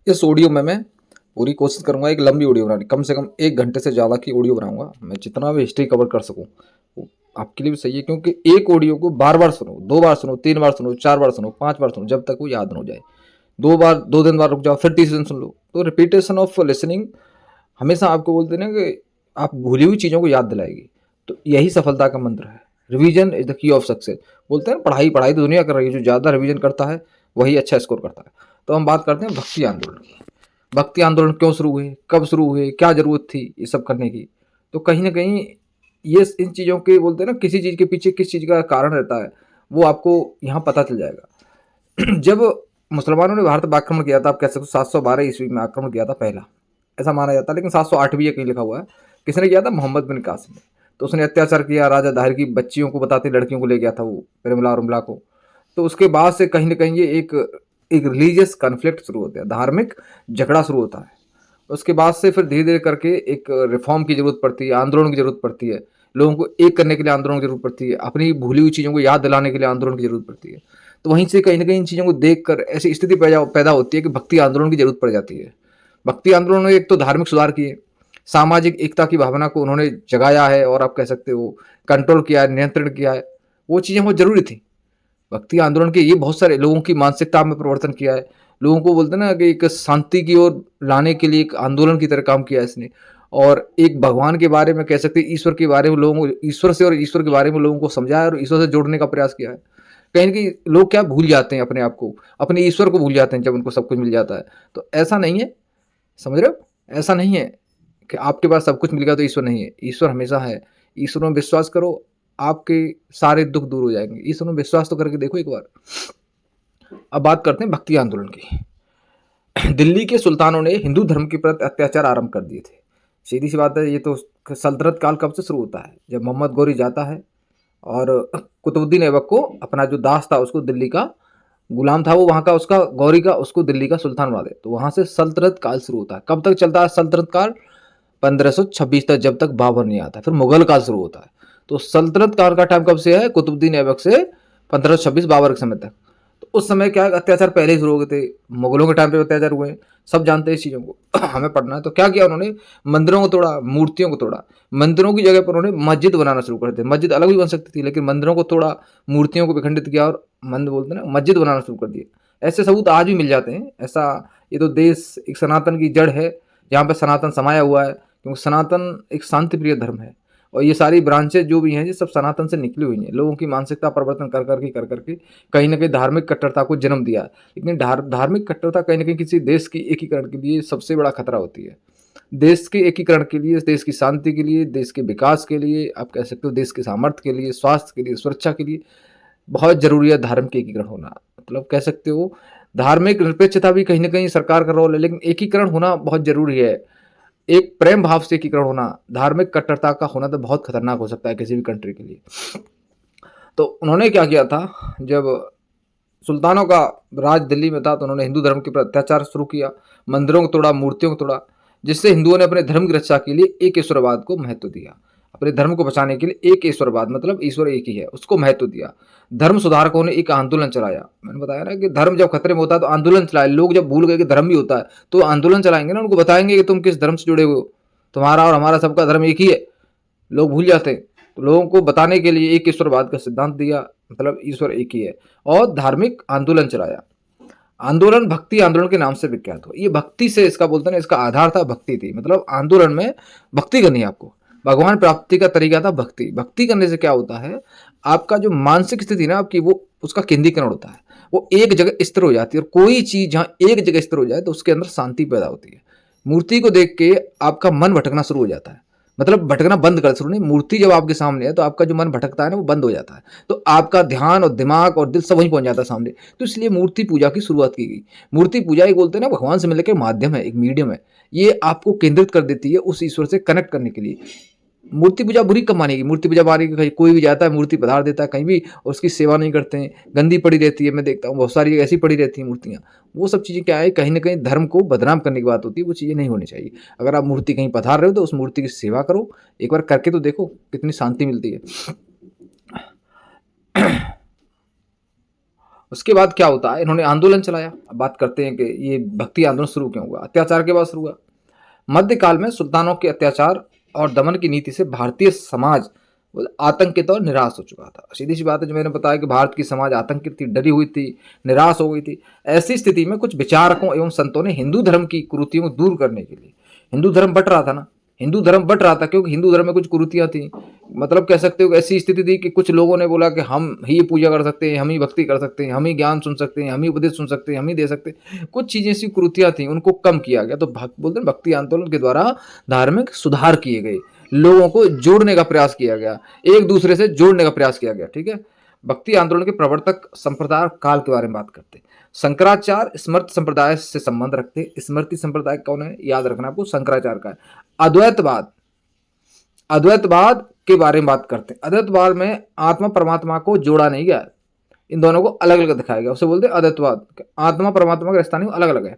इस ऑडियो में मैं पूरी कोशिश करूँगा एक लंबी ऑडियो बनाने की, कम से कम 1 घंटे से ज़्यादा की ऑडियो बनाऊँगा। मैं जितना भी हिस्ट्री कवर कर सकूँ, वो आपके लिए भी सही है, क्योंकि एक ऑडियो को बार-बार सुनो, 2 बार सुनो, 3 बार सुनो, 4 बार सुनो, 5 बार सुनो, जब तक वो याद ना हो जाए। 2 बार 2 दिन बाद रुक जाओ, फिर तीसरे दिन सुन लो। तो रिपीटेशन ऑफ लिसनिंग हमेशा आपको बोलते हैं ना कि आप भूली हुई चीज़ों को याद दिलाएगी। तो यही सफलता का मंत्र है। Revision is the key of success. बोलते हैं ना, पढ़ाई तो दुनिया कर रही है, जो ज़्यादा रिवीजन करता है वही अच्छा स्कोर करता है। तो हम बात करते हैं भक्ति आंदोलन की। भक्ति आंदोलन क्यों शुरू हुए, कब शुरू हुए, क्या ज़रूरत थी ये सब करने की? तो कहीं न कहीं ये इन चीज़ों के बोलते हैं ना, किसी चीज़ के पीछे किस चीज़ का कारण रहता है, वो आपको यहाँ पता चल जाएगा। जब मुसलमानों ने भारत पर आक्रमण किया था, आप कह सकते हो 712 ईस्वी में आक्रमण किया था पहला, ऐसा माना जाता है, लेकिन 708 भी कहीं लिखा हुआ है। किसने किया था? मोहम्मद बिन कासिम ने। तो उसने अत्याचार किया, राजा दाहिर की बच्चियों को बताते लड़कियों को ले गया था वो, रमिला को। तो उसके बाद से कहीं न कहीं ये एक एक रिलीजियस कॉन्फ्लिक्ट शुरू होता है, धार्मिक झगड़ा शुरू होता है। उसके बाद से फिर धीरे-धीरे करके एक रिफ़ॉर्म की ज़रूरत पड़ती है, आंदोलन की ज़रूरत पड़ती है। लोगों को एक करने के लिए आंदोलन की ज़रूरत पड़ती है, अपनी भूली हुई चीज़ों को याद दिलाने के लिए आंदोलन की ज़रूरत पड़ती है। तो वहीं से कहीं न कहीं इन चीज़ों को देखकर ऐसी स्थिति पैदा होती है कि भक्ति आंदोलन की ज़रूरत पड़ जाती है। भक्ति आंदोलन ने एक तो धार्मिक सुधार किए, सामाजिक एकता की भावना को उन्होंने जगाया है, और आप कह सकते हो कंट्रोल किया है, नियंत्रण किया है। वो चीज़ें बहुत ज़रूरी थी। भक्ति आंदोलन के ये बहुत सारे लोगों की मानसिकता में परिवर्तन किया है। लोगों को बोलते हैं ना कि एक शांति की ओर लाने के लिए एक आंदोलन की तरह काम किया है इसने। और एक भगवान के बारे में कह सकते हैं, ईश्वर के बारे में लोगों को, ईश्वर से और ईश्वर के बारे में लोगों को समझाया और ईश्वर से जोड़ने का प्रयास किया है। कहीं न कहीं लोग क्या भूल जाते हैं अपने आप को, अपने ईश्वर को भूल जाते हैं जब उनको सब कुछ मिल जाता है। तो ऐसा नहीं है, समझ रहे हो? ऐसा नहीं है कि आपके पास सब कुछ मिल गया तो ईश्वर नहीं है। ईश्वर हमेशा है। ईश्वर में विश्वास करो, आपके सारे दुःख दूर हो जाएँगे। ईश्वर में विश्वास तो करके देखो एक बार। अब बात करते हैं भक्ति आंदोलन की। दिल्ली के सुल्तानों ने हिंदू धर्म के प्रति अत्याचार आरंभ कर दिए थे। सीधी-सी बात है, ये तो सल्तनत काल कब से शुरू होता है? जब मोहम्मद गौरी जाता है और कुतुबुद्दीन ऐबक को, अपना जो दास था उसको, दिल्ली का गुलाम था वो, वहाँ का उसका गौरी का, उसको दिल्ली का सुल्तान बना दे। तो वहाँ से सल्तनत काल शुरू होता है। कब तक चलता है सल्तनत काल? 1526 तक, जब तक बाबर नहीं आता। फिर मुगल काल शुरू होता है। तो सल्तनत काल का टाइम कब से है? कुतुबुद्दीन ऐबक से 1526 बाबर के समय तक। तो उस समय क्या अत्याचार पहले ही शुरू हो गए थे, मुगलों के टाइम पे अत्याचार हुए हैं, सब जानते हैं इस चीज़ों को। हमें पढ़ना है। तो क्या किया उन्होंने? मंदिरों को तोड़ा, मूर्तियों को तोड़ा। मंदिरों की जगह पर उन्होंने मस्जिद बनाना शुरू कर दिया। मस्जिद अलग भी बन सकती थी, लेकिन मंदिरों को तोड़ा, मूर्तियों को विखंडित किया और मंदिर बोलते हैं ना, मस्जिद बनाना शुरू कर दिए। ऐसे सबूत आज भी मिल जाते हैं। ऐसा, ये तो देश एक सनातन की जड़ है, जहाँ पे सनातन समाया हुआ है, क्योंकि सनातन एक शांति प्रिय धर्म है। और ये सारी ब्रांचेज जो भी हैं, ये सब सनातन से निकली हुई हैं। लोगों की मानसिकता परिवर्तन कर करके कहीं न कहीं धार्मिक कट्टरता को जन्म दिया। लेकिन धार्मिक कट्टरता कहीं न कहीं किसी देश की एकीकरण के लिए सबसे बड़ा खतरा होती है। देश के एकीकरण के लिए, देश की शांति के लिए, देश के विकास के लिए, आप कह सकते हो देश के सामर्थ्य के लिए, स्वास्थ्य के लिए, सुरक्षा के लिए बहुत ज़रूरी है धार्मिक एकीकरण होना। मतलब कह सकते हो धार्मिक निरपेक्षता भी कहीं न कहीं सरकार का रोल है, लेकिन एकीकरण होना बहुत ज़रूरी है। एक प्रेम भाव से एकीकरण होना, धार्मिक कट्टरता का होना तो बहुत खतरनाक हो सकता है किसी भी कंट्री के लिए। तो उन्होंने क्या किया था, जब सुल्तानों का राज दिल्ली में था, तो उन्होंने हिंदू धर्म के ऊपर अत्याचार शुरू किया, मंदिरों को तोड़ा, मूर्तियों को तोड़ा, जिससे हिंदुओं ने अपने धर्म की रक्षा के लिए एक ईश्वरवाद को महत्व दिया। अपने धर्म को बचाने के लिए एक ईश्वरवाद, मतलब ईश्वर एक ही है, उसको महत्व दिया। धर्म सुधारकों ने एक आंदोलन चलाया। मैंने बताया ना कि धर्म जब खतरे में होता है तो आंदोलन चलाए। लोग जब भूल गए कि धर्म भी होता है, तो आंदोलन चलाएंगे ना, उनको बताएंगे कि तुम किस धर्म से जुड़े हुए हो, तुम्हारा और हमारा सबका धर्म एक ही है। लोग भूल जाते हैं। तो लोगों को बताने के लिए एक ईश्वरवाद का सिद्धांत दिया, मतलब ईश्वर एक ही है, और धार्मिक आंदोलन चलाया। आंदोलन भक्ति आंदोलन के नाम से विख्यात हो। ये भक्ति से, इसका बोलते हैं ना, इसका आधार था भक्ति थी। मतलब आंदोलन में भक्ति करनी है आपको। भगवान प्राप्ति का तरीका था भक्ति। भक्ति करने से क्या होता है, आपका जो मानसिक स्थिति ना आपकी, वो उसका केंद्रीकरण होता है, वो एक जगह स्थिर हो जाती है। और कोई चीज़ जहाँ एक जगह स्थिर हो जाए तो उसके अंदर शांति पैदा होती है। मूर्ति को देख के आपका मन भटकना शुरू हो जाता है, मतलब भटकना बंद कर, शुरू नहीं, मूर्ति जब आपके सामने है तो आपका जो मन भटकता है ना, वो बंद हो जाता है। तो आपका ध्यान और दिमाग और दिल सब वहीं पहुंच जाता है सामने। तो इसलिए मूर्ति पूजा की शुरुआत की गई। मूर्ति पूजा एक बोलते हैं ना, भगवान से मिलने के माध्यम है, एक मीडियम है। ये आपको केंद्रित कर देती है उस ईश्वर से कनेक्ट करने के लिए। मूर्ति पूजा बुरी कब मानेगी? मूर्ति पूजा मानेगी, कहीं कोई भी जाता है मूर्ति पधार देता है कहीं भी, और उसकी सेवा नहीं करते हैं, गंदी पड़ी रहती है। मैं देखता हूँ बहुत सारी ऐसी पड़ी रहती हैं मूर्तियाँ। वो सब चीज़ें क्या है, कहीं ना कहीं धर्म को बदनाम करने की बात होती है। वो चीज़ें नहीं होनी चाहिए। अगर आप मूर्ति कहीं पधार रहे हो तो उस मूर्ति की सेवा करो, एक बार करके तो देखो कितनी शांति मिलती है। उसके बाद क्या होता है, इन्होंने आंदोलन चलाया। अब बात करते हैं कि ये भक्ति आंदोलन शुरू क्यों हुआ। अत्याचार के बाद शुरू हुआ। मध्यकाल में सुल्तानों के अत्याचार और दमन की नीति से भारतीय समाज आतंकित और निराश हो चुका था। सीधी सी बात है, जो मैंने बताया कि भारत की समाज आतंकित थी, डरी हुई थी, निराश हो गई थी। ऐसी स्थिति में कुछ विचारकों एवं संतों ने हिंदू धर्म की कुरीतियों को दूर करने के लिए, हिंदू धर्म बट रहा था ना, हिंदू धर्म बट रहा था क्योंकि हिंदू धर्म में कुछ कुरीतियां थी। मतलब कह सकते हो कि ऐसी स्थिति थी कि कुछ लोगों ने बोला कि हम ही पूजा कर सकते हैं, हम ही भक्ति कर सकते हैं, हम ही ज्ञान सुन सकते हैं, हम ही उपदेश सुन सकते हैं, हम ही दे सकते हैं। कुछ चीजें ऐसी कुरीतियां थी, उनको कम किया गया। तो बोलते हैं भक्ति आंदोलन के द्वारा धार्मिक सुधार किए गए, लोगों को जोड़ने का प्रयास किया गया, एक दूसरे से जोड़ने का प्रयास किया गया। ठीक है। भक्ति आंदोलन के प्रवर्तक संप्रदाय काल के बारे में बात करते हैं। शंकराचार्य स्मृति संप्रदाय से संबंध रखते हैं। स्मृति संप्रदाय कौन है, याद रखना आपको, शंकराचार्य का है। अद्वैतवाद, अद्वैतवाद के बारे में बात करते हैं। अद्वैतवाद में आत्मा परमात्मा को जोड़ा नहीं गया, इन दोनों को अलग अलग दिखाया गया, उसे बोलते हैं अद्वैतवाद। आत्मा परमात्मा का रिश्ता नहीं, अलग अलग है।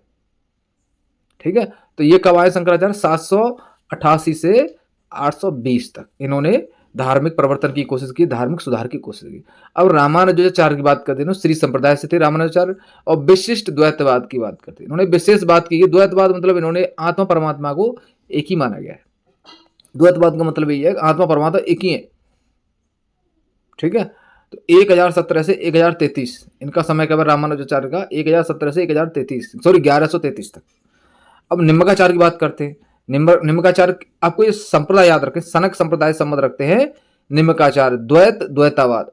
ठीक है। तो ये कब आए शंकराचार्य, 788 से 820 तक इन्होंने धार्मिक परिवर्तन की कोशिश की, धार्मिक सुधार की कोशिश की। अब रामानुजाचार्य की बात करते हैं, श्री संप्रदाय से थे रामानुजाचार्य, और विशिष्ट द्वैतवाद की बात करते हैं। इन्होंने विशेष बात की, द्वैतवाद मतलब इन्होंने आत्मा परमात्मा को एक ही माना गया है। द्वैतवाद का मतलब यही है आत्मा परमात्मा एक ही है। ठीक है। तो 1017 से 1033 इनका समय कब है रामानुजाचार्य का, 1017 से 1133 तक। अब निम्बकाचार्य की बाबात करते हैं। निम्बकाचार्य, आपको ये संप्रदाय याद रखें, सनक संप्रदाय संबंध रखते हैं निम्बकाचार्य, द्वैतवाद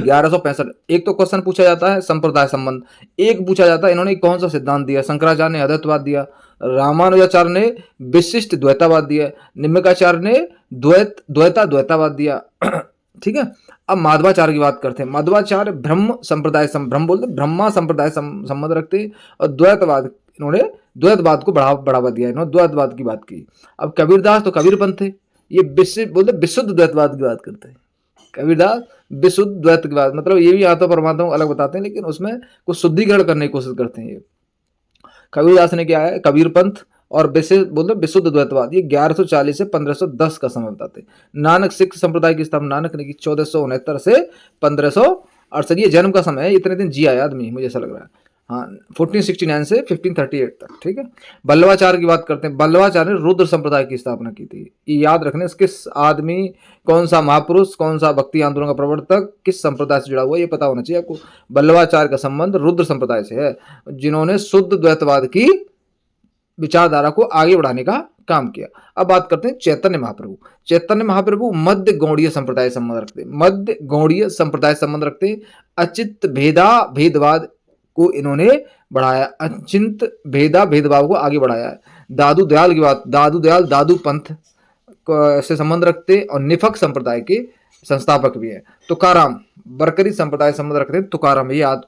1165। एक तो क्वेश्चन पूछा जाता है संप्रदाय संबंध, एक पूछा जाता है इन्होंने कौन सा सिद्धांत दिया। शंकराचार्य ने अद्वैतवाद दिया, रामानुजाचार्य ने विशिष्ट द्वैतवाद दिया, निम्बकाचार्य ने द्वैतवाद दिया। ठीक है। अब माधवाचार्य की बात करते हैं। माधवाचार्य ब्रह्म संप्रदाय संबंध रखते हैं, और द्वैतवाद, इन्होंने द्वैतवाद को बढ़ावा दिया, इन्होंने द्वैतवाद की बात की। अब कबीरदास तो कबीरपंथ थे, ये विशुद्ध द्वैतवाद की बात करते हैं। कबीरदास विशुद्ध द्वैत की बात, मतलब ये भी आत्मा परमात्मा को अलग बताते हैं, लेकिन उसमें कुछ शुद्धिकरण करने की कोशिश करते हैं। ये कबीरदास ने क्या है, कबीरपंथ और विशुद्ध द्वैतवाद, ये 1140 से 1510 का समय बताते हैं। नानक सिख संप्रदाय की स्थापना नानक ने की 1469 से 1568। ये जन्म का समय है, इतने दिन जिया आदमी, मुझे ऐसा लग रहा है। हाँ, 1469 से 1538 तक। ठीक है। बल्लवाचार्य की बात करते हैं। बल्लवाचार्य ने रुद्र संप्रदाय की स्थापना की थी। ये याद रखने, किस आदमी, कौन सा महापुरुष, कौन सा भक्ति आंदोलन का प्रवर्तक, किस संप्रदाय से जुड़ा हुआ, ये पता होना चाहिए आपको। बल्लवाचार्य का संबंध रुद्र संप्रदाय से है, जिन्होंने शुद्ध द्वैतवाद की विचारधारा को आगे बढ़ाने का काम किया। अब बात करते हैं चैतन्य महाप्रभु। चैतन्य महाप्रभु मध्य गौड़ीय संप्रदाय संबंध रखते हैं, मध्य गौड़ीय संप्रदाय संबंध रखते हैं। अचित भेदभाव को इन्होंने बढ़ाया, अचिंत भेदभाव को आगे बढ़ाया है। दादू दयाल की बात, दादू पंथ से संबंध रखते, और निफक संप्रदाय के संस्थापक भी है। तुकाराम बरकरी संप्रदाय संबंध रखते हैं। तुकाराम, ये याद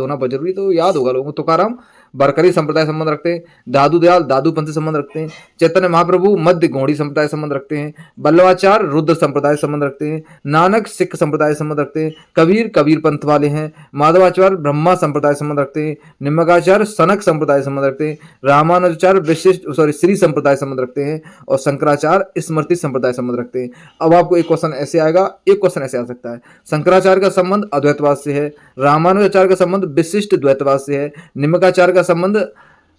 होना बहुत जरूरी, तो याद होगा लोगों को। तुकाराम बरकरी संप्रदाय संबंध रखते हैं। दादू दयाल दादूपंथी संबंध रखते हैं। चैतन्य महाप्रभु मध्य गौड़ी संप्रदाय संबंध रखते हैं। बल्लवाचार्य रुद्र संप्रदाय संबंध रखते हैं। नानक सिख संप्रदाय संबंध रखते हैं। कबीर पंथ वाले हैं। माधवाचार्य ब्रह्मा संप्रदाय संबंध रखते हैं। निम्बकाचार्य सनक संप्रदाय संबंध रखते हैं। रामानुजाचार्य श्री संप्रदाय संबंध रखते हैं, और शंकराचार्य स्मृति संप्रदाय संबंध रखते हैं। अब आपको एक क्वेश्चन ऐसे आएगा, एक क्वेश्चन ऐसे आ सकता है, शंकराचार्य का संबंध अद्वैतवाद से है, रामानुजाचार्य का संबंध विशिष्ट द्वैतवाद से है, निम्बकाचार्य का संबंध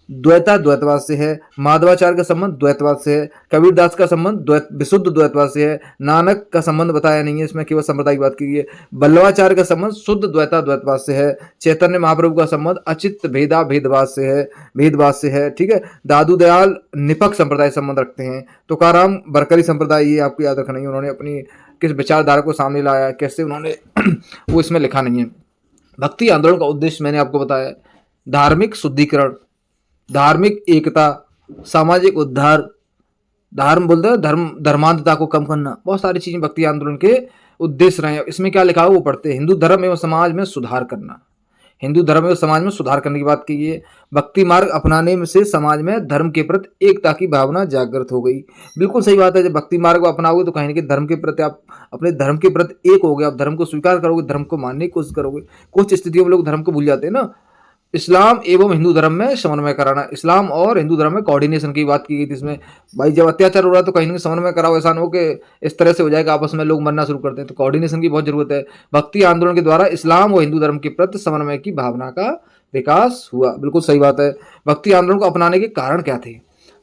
द्वैतवाद से है, माधवाचार्य का संबंध द्वैतवाद से है, कबीरदास का संबंध विशुद्ध द्वैतवाद से है, नानक का संबंध बताया नहीं है, इसमें केवल संप्रदाय की बात की है। बल्लवाचार्य का संबंध शुद्ध द्वैतवाद से है। चैतन्य महाप्रभु का संबंध अचित भेदभाव से है। ठीक है। दादू दयाल निपक संप्रदाय संबंध रखते हैं। तुकाराम बरकरी संप्रदाय, ये आपको याद रखना है, उन्होंने अपनी किस विचारधारा को सामने लाया, कैसे उन्होंने वो इसमें लिखा नहीं है। भक्ति आंदोलन का उद्देश्य मैंने आपको बताया, धार्मिक शुद्धिकरण, धार्मिक एकता, सामाजिक उद्धार, धर्मांधता को कम करना, बहुत सारी चीजें भक्ति आंदोलन के उद्देश्य रहे हैं। इसमें क्या लिखा है वो पढ़ते हैं। हिंदू धर्म एवं समाज में सुधार करना, हिंदू धर्म एवं समाज में सुधार करने की बात की है। भक्ति मार्ग अपनाने से समाज में धर्म के प्रति एकता की भावना जागृत हो गई। बिल्कुल सही बात है। जब भक्ति मार्ग को अपनाओगे तो कहीं ना कहीं धर्म के प्रति, आप अपने धर्म के प्रति एक हो गए, आप धर्म को स्वीकार करोगे, धर्म को मानने की कोशिश करोगे। कुछ स्थितियों में लोग धर्म को भूल जाते हैं ना, इस्लाम एवं हिंदू धर्म में समन्वय कराना, इस्लाम और हिंदू धर्म में कोऑर्डिनेशन की बात की गई थी इसमें। भाई जब अत्याचार हो रहा है तो कहीं ना कहीं समन्वय कराओ, ऐसा ना हो कि इस तरह से हो जाएगा आपस में लोग मरना शुरू करते हैं, तो कोऑर्डिनेशन की बहुत जरूरत है। भक्ति आंदोलन के द्वारा इस्लाम और हिंदू धर्म के प्रति समन्वय की भावना का विकास हुआ, बिल्कुल सही बात है। भक्ति आंदोलन को अपनाने के कारण क्या थे?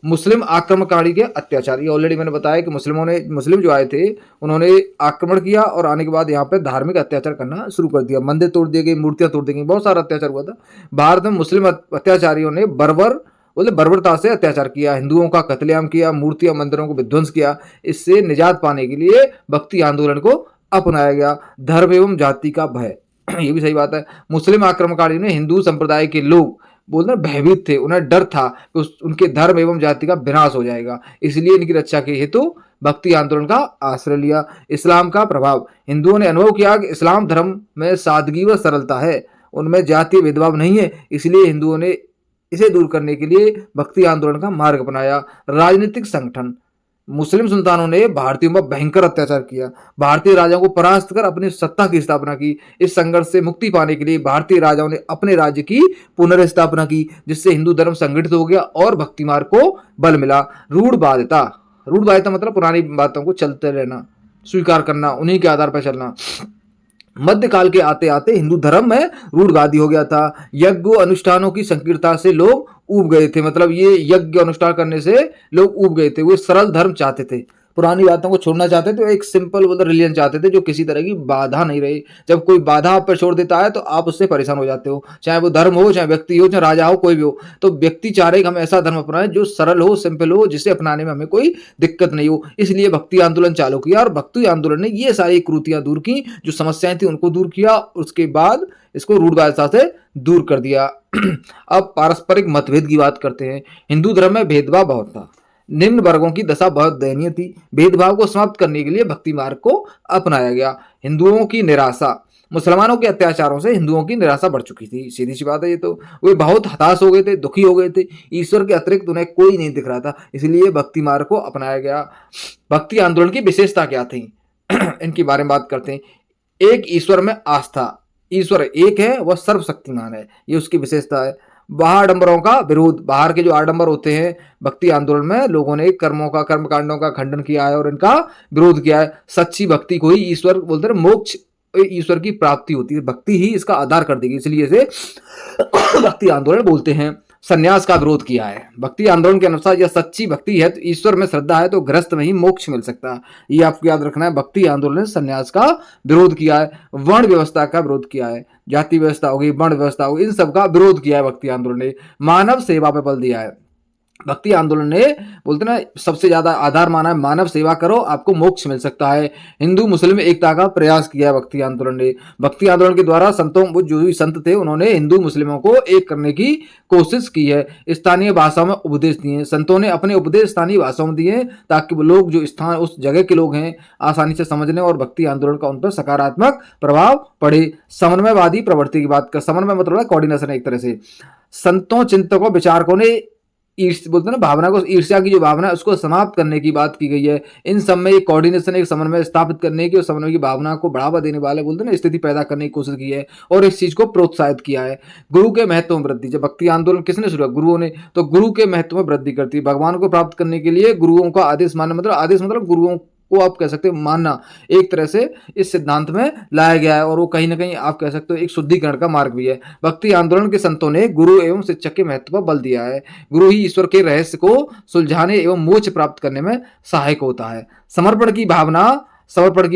मुस्लिम आक्रमणकारी के अत्याचार, ये ऑलरेडी मैंने बताया कि मुस्लिम जो आए थे उन्होंने आक्रमण किया और आने के बाद यहाँ पे धार्मिक अत्याचार करना शुरू कर दिया, मंदिर तोड़ दिए गए, मूर्तियां तोड़ दी गई, बहुत सारा अत्याचार हुआ था। भारत में मुस्लिम अत्याचारियों ने बर्बरता से अत्याचार किया, हिंदुओं का कत्लेआम किया, मूर्तियां मंदिरों को विध्वंस किया। इससे निजात पाने के लिए भक्ति आंदोलन को अपनाया गया। धर्म एवं जाति का भय, ये भी सही बात है। मुस्लिम आक्रमणकारियों ने हिंदू संप्रदाय के लोग बोलते भयभीत थे, उन्हें डर था कि उनके धर्म एवं जाति का विनाश हो जाएगा, इसलिए इनकी रक्षा के हेतु भक्ति आंदोलन का आश्रय लिया। इस्लाम का प्रभाव, हिंदुओं ने अनुभव किया कि इस्लाम धर्म में सादगी व सरलता है, उनमें जातीय भेदभाव नहीं है, इसलिए हिंदुओं ने इसे दूर करने के लिए भक्ति आंदोलन का मार्ग अपनाया। राजनीतिक संगठन, मुस्लिम सुल्तानों ने भारतीयों पर भयंकर अत्याचार किया, भारतीय राजाओं को परास्त कर अपनी सत्ता की स्थापना की। इस संघर्ष से मुक्ति पाने के लिए भारतीय राजाओं ने अपने राज्य की पुनर्स्थापना की, जिससे हिंदू धर्म संगठित हो गया और भक्ति मार्ग को बल मिला। रूढ़वादिता, रूढ़वादिता मतलब पुरानी बातों को चलते रहना, स्वीकार करना, उन्हीं के आधार पर चलना। मध्यकाल के आते आते हिंदू धर्म में रूढ़वादी हो गया था। यज्ञ अनुष्ठानों की संकीर्णता से लोग ऊब गए थे, मतलब ये यज्ञ अनुष्ठान करने से लोग ऊब गए थे। वो सरल धर्म चाहते थे, पुरानी बातों को छोड़ना चाहते थे, एक सिंपल मतलब रिलीजन चाहते थे जो किसी तरह की बाधा नहीं रही। जब कोई बाधा आप पर छोड़ देता है तो आप उससे परेशान हो जाते हो, चाहे वो धर्म हो, चाहे व्यक्ति हो, चाहे राजा हो, कोई भी हो। तो व्यक्ति चाह रहे कि हम ऐसा धर्म अपनाएं जो सरल हो, सिंपल हो, जिसे अपनाने में हमें कोई दिक्कत नहीं हो। इसलिए भक्ति आंदोलन चालू किया और भक्ति आंदोलन ने ये सारी कुरीतियां दूर की, जो समस्याएं थी उनको दूर किया, उसके बाद इसको रूढ़वादिता से दूर कर दिया। अब पारस्परिक मतभेद की बात करते हैं। हिंदू धर्म में भेदभाव बहुत था, निम्न वर्गों की दशा बहुत दयनीय थी। भेदभाव को समाप्त करने के लिए भक्ति मार्ग को अपनाया गया। हिंदुओं की निराशा, मुसलमानों के अत्याचारों से हिंदुओं की निराशा बढ़ चुकी थी, सीधी सी बात है ये तो। वे बहुत हताश हो गए थे, दुखी हो गए थे, ईश्वर के अतिरिक्त उन्हें कोई नहीं दिख रहा था, इसलिए भक्ति मार्ग को अपनाया गया। भक्ति आंदोलन की विशेषता क्या थी इनके बारे में बात करते हैं। एक, ईश्वर में आस्था, ईश्वर एक है, वह सर्वशक्तिमान है, ये उसकी विशेषता है। आडंबरों का विरोध, बाहर के जो आडंबर होते हैं, भक्ति आंदोलन में लोगों ने कर्मकांडों का खंडन किया है और इनका विरोध किया है। सच्ची भक्ति को ही ईश्वर बोलते हैं, मोक्ष ईश्वर की प्राप्ति होती है, भक्ति ही इसका आधार कर देगी, इसलिए इसे भक्ति आंदोलन बोलते हैं। संन्यास का विरोध किया है। भक्ति आंदोलन के अनुसार यह सच्ची भक्ति है तो ईश्वर में श्रद्धा है तो गृहस्थ में ही मोक्ष मिल सकता है, ये आपको याद रखना है। भक्ति आंदोलन ने संन्यास का विरोध किया है, वर्ण व्यवस्था का विरोध किया है, जाति व्यवस्था होगी, वर्ण व्यवस्था होगी, इन सब का विरोध किया है भक्ति आंदोलन ने। मानव सेवा पर बल दिया है। भक्ति आंदोलन ने बोलते ना सबसे ज्यादा आधार माना है मानव सेवा करो, आपको मोक्ष मिल सकता है। हिंदू मुस्लिम एकता का प्रयास किया है भक्ति आंदोलन ने। भक्ति आंदोलन के द्वारा संतों, वो जो भी संत थे, उन्होंने हिंदू मुस्लिमों को एक करने की कोशिश की है। स्थानीय भाषा में उपदेश दिए, संतों ने अपने उपदेश स्थानीय भाषाओं में दिए ताकि वो लोग जो स्थान उस जगह के लोग हैं आसानी से समझने और भक्ति आंदोलन का उन पर सकारात्मक प्रभाव पड़े। समन्वयवादी प्रवृत्ति की बात कर, समन्वय मतलब है कोऑर्डिनेशन, एक तरह से संतों, चिंतकों, विचारकों ने बोलते हैं ना भावना को, ईर्ष्या की जो भावना है उसको समाप्त करने की बात की गई है। इन सब में एक कोऑर्डिनेशन, एक समन्वय स्थापित करने की और समन्वय की भावना को बढ़ावा देने वाले बोलते हैं ना स्थिति पैदा करने की कोशिश की है और इस चीज को प्रोत्साहित किया है। गुरु के महत्व में वृद्धि, जब भक्ति आंदोलन किसने शुरू किया? गुरुओं ने। तो गुरु के महत्व में वृद्धि करती है। भगवान को प्राप्त करने के लिए गुरुओं का आदेश मानना, मतलब आदेश मतलब गुरुओं को आप कह सकते हो मानना, एक तरह से इस सिद्धांत में लाया गया है और वो कहीं ना कहीं आप कह सकते हो एक शुद्धिकरण का मार्ग भी है। भक्ति आंदोलन के संतों ने गुरु एवं शिक्षक के महत्व पर बल दिया है। गुरु ही ईश्वर के रहस्य को सुलझाने एवं मोक्ष प्राप्त करने में सहायक होता है। समर्पण की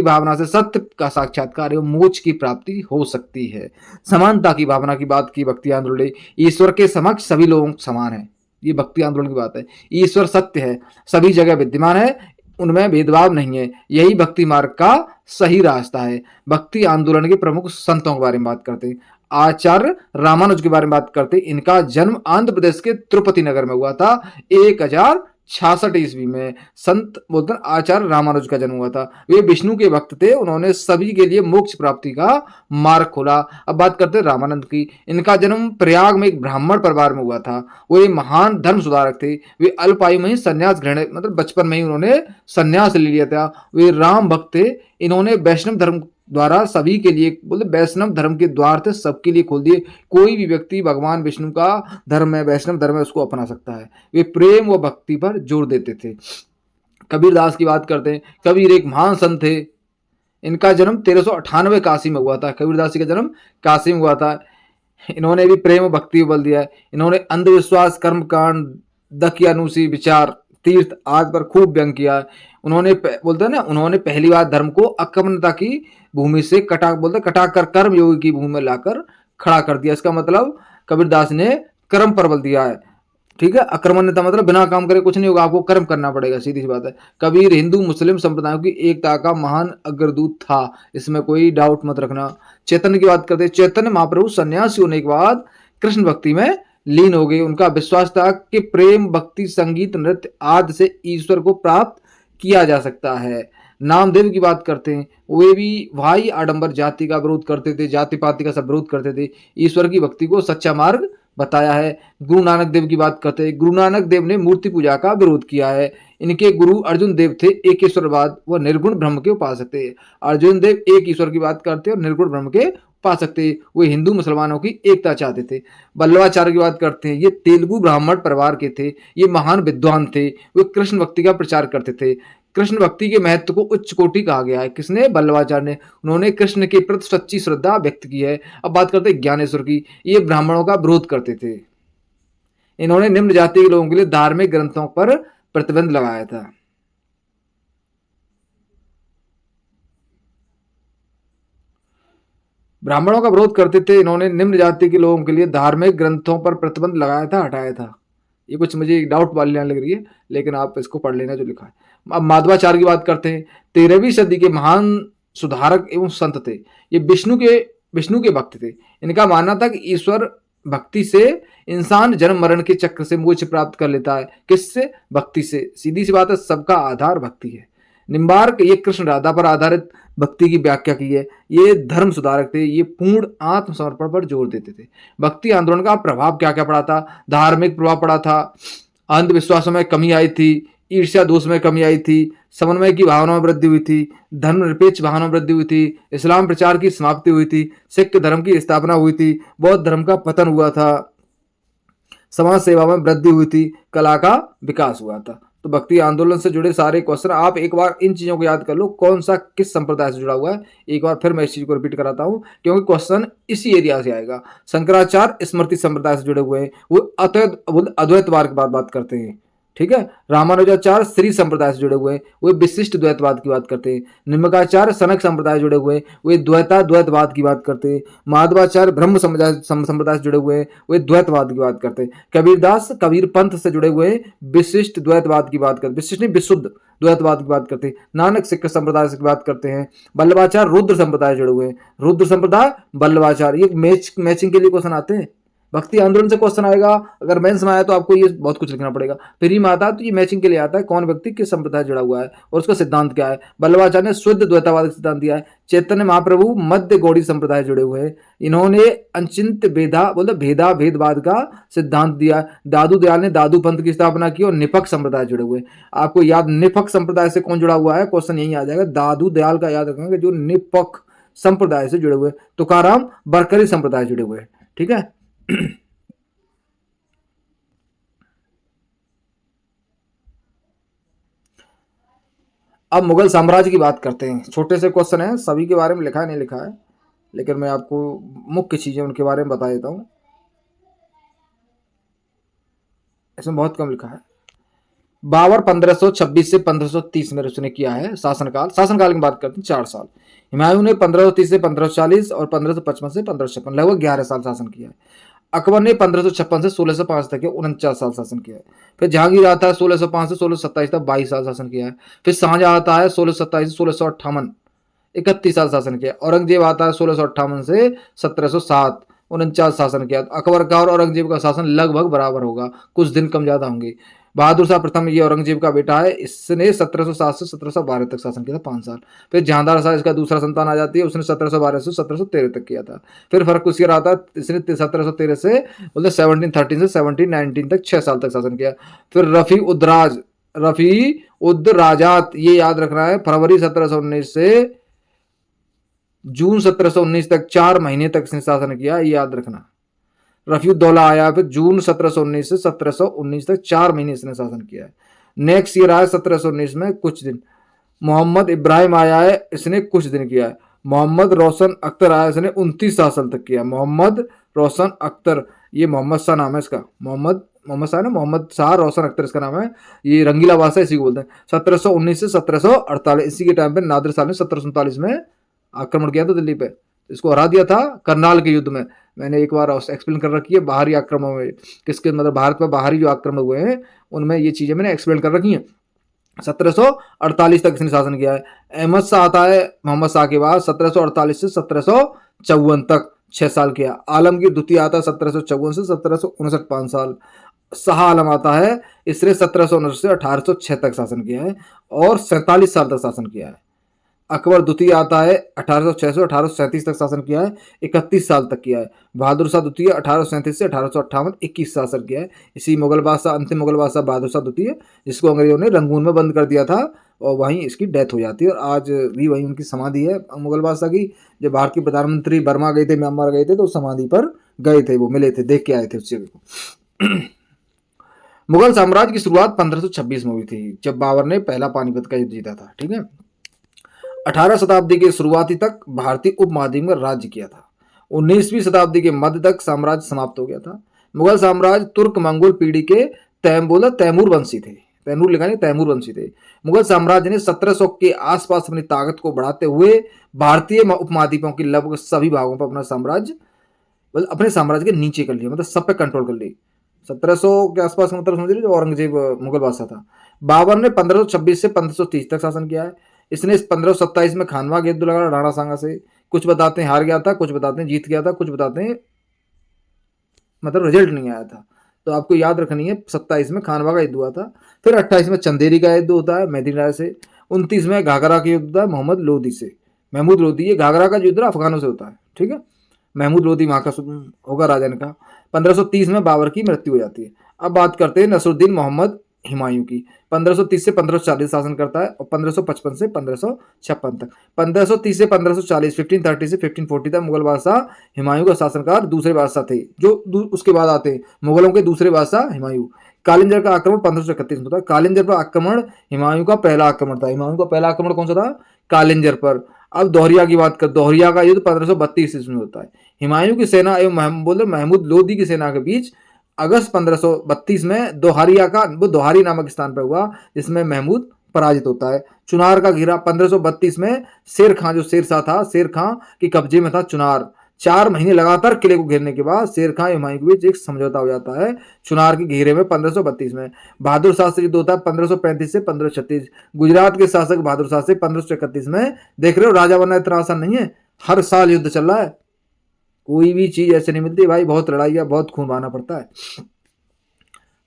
भावना से सत्य का साक्षात्कार एवं मोक्ष की प्राप्ति हो सकती है। समानता की भावना की बात की भक्ति आंदोलन ने। ईश्वर के समक्ष सभी लोग समान है, ये भक्ति आंदोलन की बात है। ईश्वर सत्य है, सभी जगह विद्यमान है, उनमें भेदभाव नहीं है, यही भक्ति मार्ग का सही रास्ता है। भक्ति आंदोलन के प्रमुख संतों के बारे में बात करते हैं। आचार्य रामानुज के बारे में बात करते हैं। इनका जन्म आंध्र प्रदेश के तिरुपति नगर में हुआ था 1066 ईस्वी में। संत बोलते हैं आचार्य रामानुज का जन्म हुआ था। वे विष्णु के भक्त थे, उन्होंने सभी के लिए मोक्ष प्राप्ति का मार्ग खोला। अब बात करते हैं रामानंद की। इनका जन्म प्रयाग में एक ब्राह्मण परिवार में हुआ था। वो एक महान धर्म सुधारक थे। वे अल्प आयु में ही संन्यास ग्रहण, मतलब बचपन में ही उन्होंने संन्यास ले लिया था। वे राम भक्त थे। इन्होंने वैष्णव धर्म द्वारा सभी के लिए बोले वैष्णव धर्म के द्वार थे, सबके लिए खोल दिए। कोई भी व्यक्ति भगवान विष्णु का धर्म है, वैष्णव धर्म है, उसको अपना सकता है। वे प्रेम व भक्ति पर जोर देते थे। कबीरदास की बात करते हैं। कबीर एक महान संत थे। इनका जन्म 1398 काशी में हुआ था। कबीरदास जी का जन्म काशी में हुआ था। इन्होंने भी प्रेम और भक्ति को बल दिया है। इन्होंने अंधविश्वास, कर्मकांड, दकियानुसी, विचार, तीर्थ आदि पर खूब व्यंग किया। उन्होंने बोलते हैं ना, उन्होंने पहली बार धर्म को अकर्मण्यता की भूमि से कटा कर कर्म योगी की भूमि में लाकर खड़ा कर दिया। इसका मतलब कबीरदास ने कर्म पर बल दिया है। ठीक है, अकर्मण्यता मतलब बिना काम करे कुछ नहीं होगा, आपको कर्म करना पड़ेगा, सीधी सी बात है। कबीर हिंदू मुस्लिम संप्रदायों की एकता का महान अग्रदूत था, इसमें कोई डाउट मत रखना। चैतन्य की बात करते हैं। चैतन्य महाप्रभु सन्यासी होने के बाद कृष्ण भक्ति में लीन हो गए। उनका विश्वास था कि प्रेम, भक्ति, संगीत, नृत्य आदि से ईश्वर को प्राप्त किया जा सकता है। नामदेव की बात करते हैं। वे भी भाई आडंबर जाति का विरोध करते थे, जाति पाति का सब विरोध करते थे, ईश्वर की भक्ति को सच्चा मार्ग बताया है। गुरु नानक देव की बात करते हैं। गुरु नानक देव ने मूर्ति पूजा का विरोध किया है। इनके गुरु अर्जुन देव थे, एक ईश्वरवाद व निर्गुण ब्रह्म के उपासक थे। अर्जुन देव एक ईश्वर की बात करते और निर्गुण ब्रह्म के उपासक थे। वे हिंदू मुसलमानों की एकता चाहते थे। वल्लभाचार्य की बात करते हैं। ये तेलुगु ब्राह्मण परिवार के थे। ये महान विद्वान थे। वे कृष्ण भक्ति का प्रचार करते थे। कृष्ण भक्ति के महत्व को उच्च कोटि कहा गया है। किसने? वल्लभाचार्य ने। उन्होंने कृष्ण के प्रति सच्ची श्रद्धा व्यक्त की है। अब बात करते हैं ज्ञानेश्वर की। ये ब्राह्मणों का विरोध करते थे। इन्होंने निम्न जाति के लोगों के लिए धार्मिक ग्रंथों पर प्रतिबंध लगाया था। ब्राह्मणों का विरोध करते थे। इन्होंने निम्न जाति के लोगों के लिए धार्मिक ग्रंथों पर प्रतिबंध लगाया था, हटाया था। ये कुछ मुझे डाउट वाली लाइन लग रही है, लेकिन आप इसको पढ़ लेना जो लिखा है। अब माधवाचार्य की बात करते हैं। 13वीं सदी के महान सुधारक एवं संत थे। ये विष्णु के भक्त थे। इनका मानना था कि ईश्वर भक्ति से इंसान जन्म मरण के चक्र से मोक्ष प्राप्त कर लेता है। किससे? भक्ति से। सीधी सी बात है, सबका आधार भक्ति है। निम्बार्क ये कृष्ण राधा पर आधारित भक्ति की व्याख्या की है। ये धर्म सुधारक थे। ये पूर्ण आत्मसमर्पण पर जोर देते थे। भक्ति आंदोलन का प्रभाव क्या क्या पड़ा था? धार्मिक प्रभाव पड़ा था, अंधविश्वासों में कमी आई थी, ईर्ष्या दोष में कमी आई थी, समन्वय की भावना में वृद्धि हुई थी, धर्मनिरपेक्ष भावना में वृद्धि हुई थी, इस्लाम प्रचार की समाप्ति हुई थी, सिख धर्म की स्थापना हुई थी, बौद्ध धर्म का पतन हुआ था, समाज सेवा में वृद्धि हुई थी, कला का विकास हुआ था। तो भक्ति आंदोलन से जुड़े सारे क्वेश्चन आप एक बार इन चीजों को याद कर लो, कौन सा किस संप्रदाय से जुड़ा हुआ है। एक बार फिर मैं इस चीज को रिपीट कराता हूं, क्योंकि क्वेश्चन इसी एरिया से आएगा। शंकराचार्य स्मृति संप्रदाय से जुड़े हुए हैं, वो अद्वैतवाद की बात करते हैं। ठीक है। रामानुजाचार्य श्री संप्रदाय से जुड़े हुए हैं, वे विशिष्ट द्वैतवाद की बात करते हैं। निम्बकाचार्य सनक संप्रदाय जुड़े हुए हैं, वे द्वैतवाद की बात करते हैं। माधवाचार्य ब्रह्म संप्रदाय से जुड़े हुए हैं, वे द्वैतवाद की बात करते हैं। कबीरदास कबीर पंथ से जुड़े हुए हैं, विशिष्ट द्वैतवाद की बात करते, विशिष्ट नहीं विशुद्ध द्वैतवाद की बात करते हैं। नानक सिख संप्रदाय की बात करते हैं। वल्लभाचार्य रुद्र संप्रदाय जुड़े हुए हैं, रुद्र संप्रदाय वल्लभाचार्य। ये मैचिंग के लिए क्वेश्चन आते हैं। भक्ति आंदोलन से क्वेश्चन आएगा, अगर मेंस में आया तो आपको ये बहुत कुछ लिखना पड़ेगा। फ्री में आता है तो ये मैचिंग के लिए आता है, कौन व्यक्ति किस संप्रदाय जुड़ा हुआ है और उसका सिद्धांत क्या है। वल्लभाचार्य ने शुद्ध द्वैतवाद का सिद्धांत दिया है। चैतन्य महाप्रभु मध्य गौड़ी संप्रदाय जुड़े हुए हैं, इन्होंने अचिंत भेदवाद का सिद्धांत दिया। दादू दयाल ने दादू पंथ की स्थापना की और निपक्ष संप्रदाय जुड़े हुए। आपको याद निपक्ष संप्रदाय से कौन जुड़ा हुआ है, क्वेश्चन यही आ जाएगा। दादू दयाल का याद रखेंगे, जो निपक्ष संप्रदाय से जुड़े हुए। तुकाराम बरकरी संप्रदाय जुड़े हुए। ठीक है। अब मुगल साम्राज्य की बात करते हैं। छोटे से क्वेश्चन है, सभी के बारे में लिखा है नहीं लिखा है, लेकिन मैं आपको मुख्य चीजें उनके बारे में बता देता हूं। इसमें बहुत कम लिखा है। बाबर 1526 से 1530 में उसने किया है शासनकाल की बात करते हैं 4 साल। हुमायूं ने 1530 से 1540 और 1555 से 1556 लगभग 11 साल शासन किया है। अकबर ने 1556 से 1605 तक 49 साल शासन किया है। फिर जहांगीर आता है 1605 से 1627 तक 22 साल शासन किया है। फिर शाहजहां आता है 1627 से 1658 31 साल शासन किया। औरंगजेब आता है 1658 से 1707 49 शासन किया। अकबर का और औरंगजेब का शासन लगभग बराबर होगा, कुछ दिन कम ज्यादा होंगे। बहादुर शाह प्रथम ये औरंगजेब का बेटा है, इसने 1707 से 1712 तक शासन किया था, 5 साल। फिर जहांदार शाह इसका दूसरा संतान आ जाती है, उसने 1712 से 1713 तक किया था। फिर फर्रुखसियर आता है, इसने 1713 से बोलते 1713 से 1719 तक 6 साल तक शासन किया। फिर रफी उद राजात, ये याद रखना है, फरवरी 1719 से जून 1719 तक 4 महीने तक इसने शासन किया, ये याद रखना। रफीउद्दौला आया फिर जून 1719 से 1719 तक 4 महीने इसने शासन किया है। नेक्स्ट ईयर आया 1719 में कुछ दिन। मोहम्मद इब्राहिम आया है, इसने कुछ दिन किया है। मोहम्मद रोशन अख्तर आया, इसने 29 साल तक किया। मोहम्मद रोशन अख्तर, ये मोहम्मद शाह नाम है इसका, मोहम्मद शाह ना, मोहम्मद शाह रोशन अख्तर इसका नाम है। ये रंगीला बादशाह इसी को बोलते हैं। 1719 से 1748 इसी के टाइम पे नादिर शाह ने 1747 में आक्रमण किया था दिल्ली पे, इसको हरा दिया था करनाल के युद्ध में। मैंने एक बार एक्सप्लेन कर रखी है बाहरी आक्रमण में, किसके मतलब भारत पर बाहरी जो आक्रमण हुए हैं उनमें ये चीजें मैंने एक्सप्लेन कर रखी हैं। 1748 तक इसने शासन किया है। अहमद शाह आता है मोहम्मद शाह के बाद 1748 से 1754 तक 6 साल किया। आलमगीर द्वितीय आता है 1754 से 1759 5 साल। शाह आलम आता है, इसने 1759 से 1806 तक शासन किया है और 47 साल तक शासन किया है। अकबर द्वितीय आता है 1806 से 1837 तक शासन किया है, 31 साल तक किया है। बहादुर शाह द्वितीय 1837 से 1858 21 शासन किया है। इसी मुगल बादशाह, अंतिम मुगल बादशाह बहादुर शाह द्वितीय, जिसको अंग्रेजों ने रंगून में बंद कर दिया था और वहीं इसकी डेथ हो जाती है और आज भी वहीं उनकी समाधि है मुगल बादशाह की। जब भारत के प्रधानमंत्री बर्मा गए थे, म्यांमार गए थे, तो समाधि पर गए थे, वो मिले थे, देख के आए थे उस जगह को। मुगल साम्राज्य की शुरुआत 1526 में हुई थी, जब बाबर ने पहला पानीपत का युद्ध जीता था। ठीक है। 18 शताब्दी के शुरुआती तक भारतीय उपमहाद्वीप में राज्य किया था। 19वीं शताब्दी के मध्य तक साम्राज्य समाप्त हो गया था। मुगल साम्राज्य तुर्क मंगोल पीढ़ी के तैमूर वंशी थे, तैमूर लिखा नहीं, तैमूर वंशी थे। मुगल साम्राज्य ने 1700 के आसपास अपनी ताकत को बढ़ाते हुए भारतीय उपमहाद्वीपों की लगभग सभी भागों पर अपने साम्राज्य के नीचे कर लिया, मतलब सब पे कंट्रोल कर ली। 1700 के आसपास मतलब समझ लीजिए जो औरंगजेब मुगल बादशाह था। बाबर ने 1526 से 1530 तक शासन किया है। इसने 1527 में खानवा का युद्ध लगा राणा सांगा से। कुछ बताते हैं हार गया था, कुछ बताते हैं जीत गया था, कुछ बताते हैं मतलब रिजल्ट नहीं आया था। तो आपको याद रखनी है 27 में खानवा का युद्ध हुआ था। फिर 28 में चंदेरी का युद्ध होता है मेदिनी राय से। 29 में घाघरा का युद्ध होता है महमूद लोधी। ये घाघरा का युद्ध अफगानों से होता है। ठीक है। महमूद लोधी वहां का होगा राजा इनका। 1530 में बाबर की मृत्यु हो जाती है। अब बात करते हैं नसरुद्दीन मोहम्मद हुमायूं की। 1530 से 1540 शासन करता है और 1555 से 1556 तक। 1530 से 1540 1530 से 1540 तक मुगल बादशाह हुमायूं का शासनकाल दूसरे बादशाह थे। जो उसके बाद आते हैं मुगलों के दूसरे बादशाह हुमायूं। कालिंजर का आक्रमण 1531 में होता है। कालिंजर पर आक्रमण हुमायूं का पहला आक्रमण था। हुमायूं का पहला आक्रमण कौन सा था? कालिंजर पर। अब दोहरिया की बात कर, दोहरिया का युद्ध 1532 ईस्वी में होता है। हुमायूं की सेना एवं महमूद लोदी की सेना के बीच अगस्त 1532 में दोहारी नामक स्थान पर हुआ, जिसमें महमूद पराजित होता है। चुनार का घेरा 1532 में शेर खां, जो शेरशाह था, शेर खां के कब्जे में था चुनार। 4 महीने लगातार किले को घेरने के बाद शेर खां हुमायूं के बीच एक समझौता हो जाता है चुनार के घेरे में 1532 में। बहादुर शाह से युद्ध होता है 1535 से 1536। गुजरात के शासक बहादुर शाह से 1531 में। देख रहे हो राजा बनना इतना आसान नहीं है, हर साल युद्ध चल रहा है, कोई भी चीज ऐसे नहीं मिलती भाई, बहुत लड़ाई है, बहुत खून बहाना पड़ता है,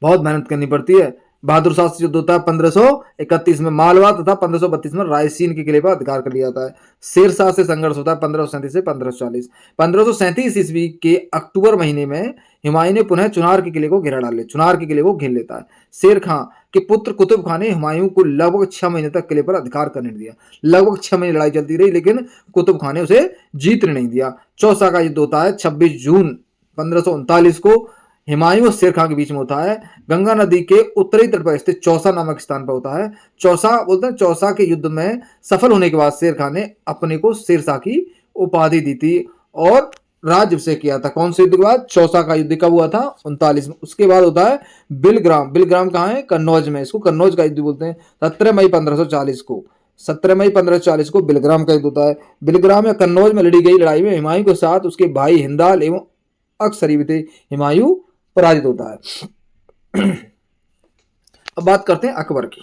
बहुत मेहनत करनी पड़ती है। बहादुर शाह से युद्ध होता है 1531 में मालवा तथा 1532 में रायसीन के किले पर अधिकार कर लिया जाता है। शेरशाह से संघर्ष होता है 1537 से 1540। 1537 ईस्वी के अक्टूबर महीने में हुमायूं ने पुनः चुनार के किले को घेर लेता है। शेर खां के पुत्र कुतुब खान ने हुमायूं को लगभग 6 महीने तक किले पर अधिकार करने दिया। लगभग 6 महीने लड़ाई चलती रही, लेकिन कुतुब खान ने उसे जीतने नहीं दिया। चौसा का युद्ध होता है 26 जून 1539 को हुमायूं और शेर खां के बीच में होता है। गंगा नदी के उत्तरी तट पर स्थित चौसा नामक स्थान पर होता है। चौसा के युद्ध में सफल होने के बाद शेर खां ने अपने को शेरशाह की उपाधि दी थी और राज्य किया था। कौन से युद्ध के बाद? चौसा का युद्ध कब हुआ था? 39 में। उसके बाद होता है बिलग्राम कहाँ है? कन्नौज में। इसको कन्नौज का युद्ध बोलते हैं। 17 मई 1540 को बिलग्राम का युद्ध होता है। बिलग्राम या कन्नौज में लड़ी गई लड़ाई में हुमायूं के साथ उसके भाई हिंदाल एवं अक्सरी भी थे। हुमायूं पराजित होता है। अब बात करते हैं अकबर की।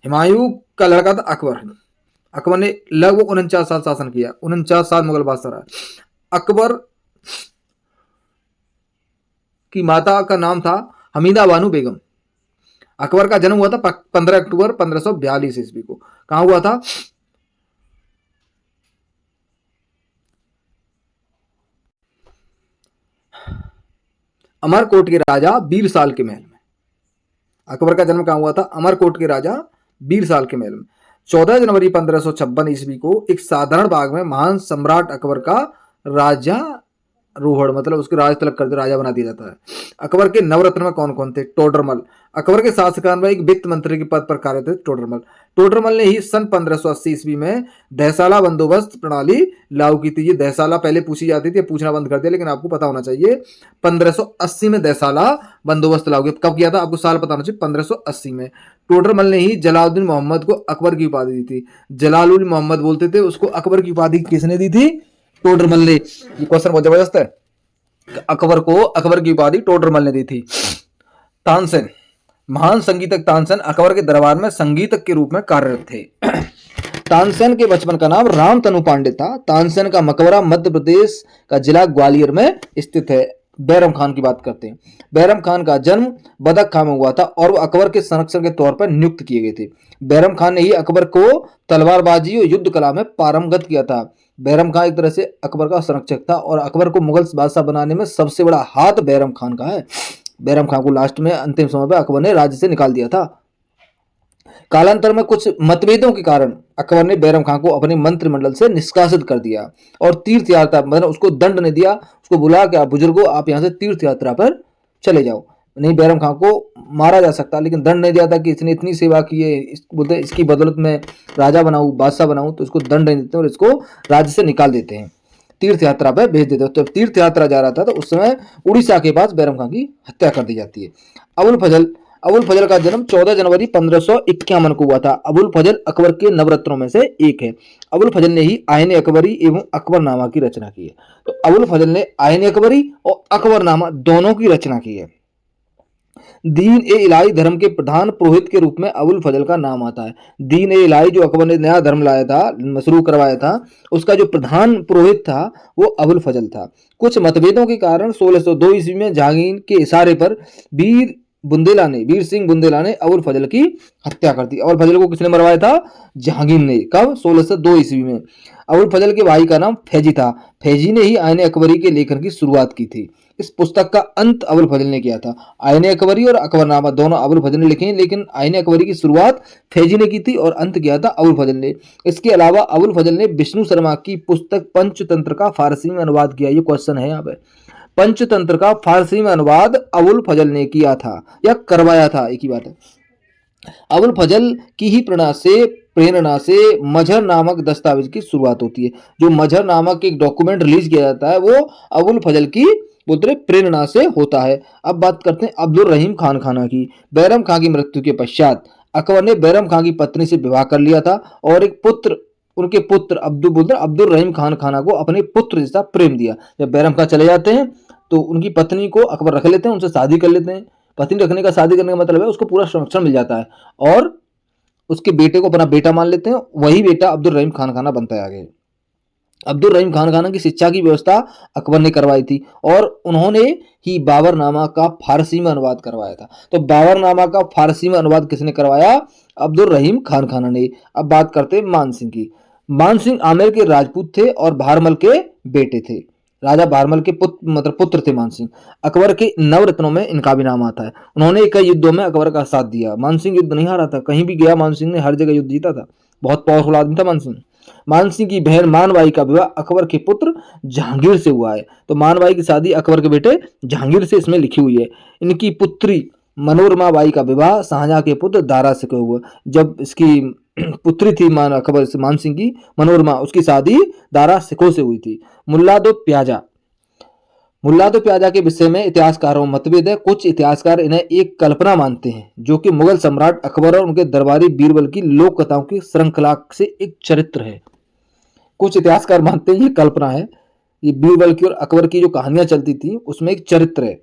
हुमायूं का लड़का था अकबर ने लगभग 49 साल शासन किया, 49 साल मुगल बादशाह रहा। अकबर की माता का नाम था हमीदा बानो बेगम। अकबर का जन्म हुआ था 15 अक्टूबर 1542 ईस्वी को। कहां हुआ था? अमरकोट के राजा बीरसाल के महल में। अकबर का जन्म कहां हुआ था? अमरकोट के राजा बीरसाल के महल में। 14 जनवरी 1556 ईस्वी को एक साधारण बाग में महान सम्राट अकबर का राजा रोहड़ मतलब उसके राज तलक कर राजा बना दिया जाता है। अकबर के नवरत्न में कौन कौन थे? टोडरमल। अकबर के शासनकाल में एक वित्त मंत्री के पद पर कार्य थे टोडरमल। टोडरमल ने ही सन 1580 ईस्वी में दहसाला बंदोबस्त प्रणाली लागू की थी। ये दहसाला पहले पूछी जाती थी, पूछना बंद कर दिया, लेकिन आपको पता होना चाहिए 1580 में दहसाला बंदोबस्त लागू किया। कब किया था आपको साल पता होना चाहिए, 1580 में। टोडरमल ने ही जलालुद्दीन मोहम्मद को अकबर की उपाधि दी थी। जलालुल मोहम्मद बोलते थे उसको, अकबर की उपाधि किसने दी थी? टोडरमल ने। ये क्वेश्चन बहुत जबरदस्त है। अकबर को अकबर की उपाधि टोडरमल ने दी थी। तानसेन, महान संगीतक तानसेन अकबर के दरबार में संगीतक के रूप में कार्यरत थे। तानसेन के बचपन का नाम रामतनु पांडे था। तानसेन का मकबरा मध्य प्रदेश का जिला ग्वालियर में स्थित है। बैरम खान की बात करते हैं। बैरम खान का जन्म बदक खां में हुआ था और वो अकबर के संरक्षक के तौर पर नियुक्त किए गए थे। बैरम खान ने ही अकबर को तलवारबाजी और युद्ध कला में पारंगत किया था। बैरम खान एक तरह से अकबर का संरक्षक था और अकबर को मुगल बादशाह बनाने में सबसे बड़ा हाथ बैरम खान का है। बैरम खान को लास्ट में अंतिम समय पर अकबर ने राज्य से निकाल दिया था। कालांतर में कुछ मतभेदों के कारण अकबर ने बैरम खान को अपने मंत्रिमंडल से निष्कासित कर दिया और तीर्थ यात्रा मतलब उसको दंड नहीं दिया, उसको बुला के आप बुजुर्गों आप यहाँ से तीर्थ यात्रा पर चले जाओ। नहीं, बैरम खान को मारा जा सकता, लेकिन दंड नहीं दिया था कि इसने इतनी सेवा की है, बोलते इसकी बदौलत में राजा बनाऊं बादशाह बनाऊं, तो इसको दंड नहीं देते और इसको राज्य से निकाल देते हैं, तीर्थ यात्रा पर भेज देते हैं। तो तीर्थ यात्रा जा रहा था तो उस समय उड़ीसा के पास बैरम खान की हत्या कर दी जाती है। अबुल फजल, अबुल फजल का जन्म 14 जनवरी 1551 को हुआ था। अबुल फजल अकबर के नवरत्नों में से एक है। अबुल फजल ने ही आयन अकबरी एवं अकबरनामा की रचना की है। तो अबुल फजल ने आयन अकबरी और अकबरनामा दोनों की रचना की है। दीन ए इलाही धर्म के प्रधान पुरोहित के रूप में अबुल फजल का नाम आता है। दीन ए इलाही जो अकबर ने नया धर्म लाया था, शुरू करवाया था, उसका जो प्रधान पुरोहित था वो अबुल फजल था। कुछ मतभेदों के कारण 1602 ईस्वी में जहांगीर के इशारे पर वीर सिंह बुंदेला ने अबुल फजल की हत्या कर दी। अबुल फजल को किसने मरवाया था? जहांगीर ने। कब? 1602 ईस्वी में। अबुल फजल के भाई का नाम फैजी था। फैजी ने ही आयन अकबरी के लेखन की शुरुआत की थी। इस पुस्तक का अंत अबुल फजल ने किया था। आयन अकबरी और अकबरनामा दोनों अबुल फजल ने लिखे हैं, लेकिन आयन अकबरी की शुरुआत फैजी ने की थी और अंत किया था अबुल फजल ने। इसके अलावा अबुल फजल ने विष्णु शर्मा की पुस्तक पंचतंत्र का फारसी में अनुवाद किया। ये क्वेश्चन है यहाँ पे। पंचतंत्र का फारसी में अनुवाद अबुल फजल ने किया था या करवाया था, एक ही बात है। अबुल फजल की ही प्रेरणा से मजहर नामक दस्तावेज की शुरुआत होती है। जो मजहर नामक एक डॉक्यूमेंट रिलीज किया जाता है वो अबुल फजल की बोलते प्रेरणा से होता है। अब बात करते हैं अब्दुल रहीम खान खाना की। बैरम खान की मृत्यु के पश्चात अकबर ने बैरम खान की पत्नी से विवाह कर लिया था और एक पुत्र, उनके पुत्र अब्दुल रहीम खान खाना को अपने पुत्र जैसा प्रेम दिया। जब बैरम खान चले जाते हैं तो उनकी पत्नी को अकबर रख लेते हैं, उनसे शादी कर लेते हैं। पत्नी रखने का, शादी करने का मतलब है उसको पूरा संरक्षण मिल जाता है और उसके बेटे को अपना बेटा मान लेते हैं। वही बेटा अब्दुल रहीम खान खाना बनता है आगे। अब्दुल रहीम खान खाना की शिक्षा की व्यवस्था अकबर ने करवाई थी और उन्होंने ही बाबरनामा का फारसी में अनुवाद करवाया था। तो बाबरनामा का फारसी में अनुवाद किसने करवाया? अब्दुल रहीम खान खाना ने। अब बात करते हैं मान सिंह की। मान सिंह आमेर के राजपूत थे और भारमल के बेटे थे। राजा भारमल के पुत्र थे मान सिंह। अकबर के नवरत्नों में इनका भी नाम आता है। उन्होंने कई युद्धों में अकबर का साथ दिया। मान सिंह युद्ध नहीं हारा था, कहीं भी गया मान सिंह ने हर जगह युद्ध जीता था। बहुत पावरफुल आदमी था मान सिंह। मान सिंह की बहन मानबाई का विवाह अकबर के पुत्र जहांगीर से हुआ है। तो मानबाई की शादी अकबर के बेटे जहांगीर से इसमें लिखी हुई है। इनकी पुत्री मनोरमा बाई का विवाह शाहजहां के पुत्र दारा से हुआ। जब इसकी पुत्री थी अकबर से मान सिंह की मनोरमा, उसकी शादी दारा सिको से हुई थी। मुल्ला दो प्याजा के विषय में इतिहासकारों में मतभेद है। कुछ इतिहासकार इन्हें एक कल्पना मानते हैं जो कि मुगल सम्राट अकबर और उनके दरबारी बीरबल की लोक कथाओं की श्रृंखला से एक चरित्र है। कुछ इतिहासकार मानते हैं ये कल्पना है, ये बीरबल की और अकबर की जो कहानियां चलती थी उसमें एक चरित्र है।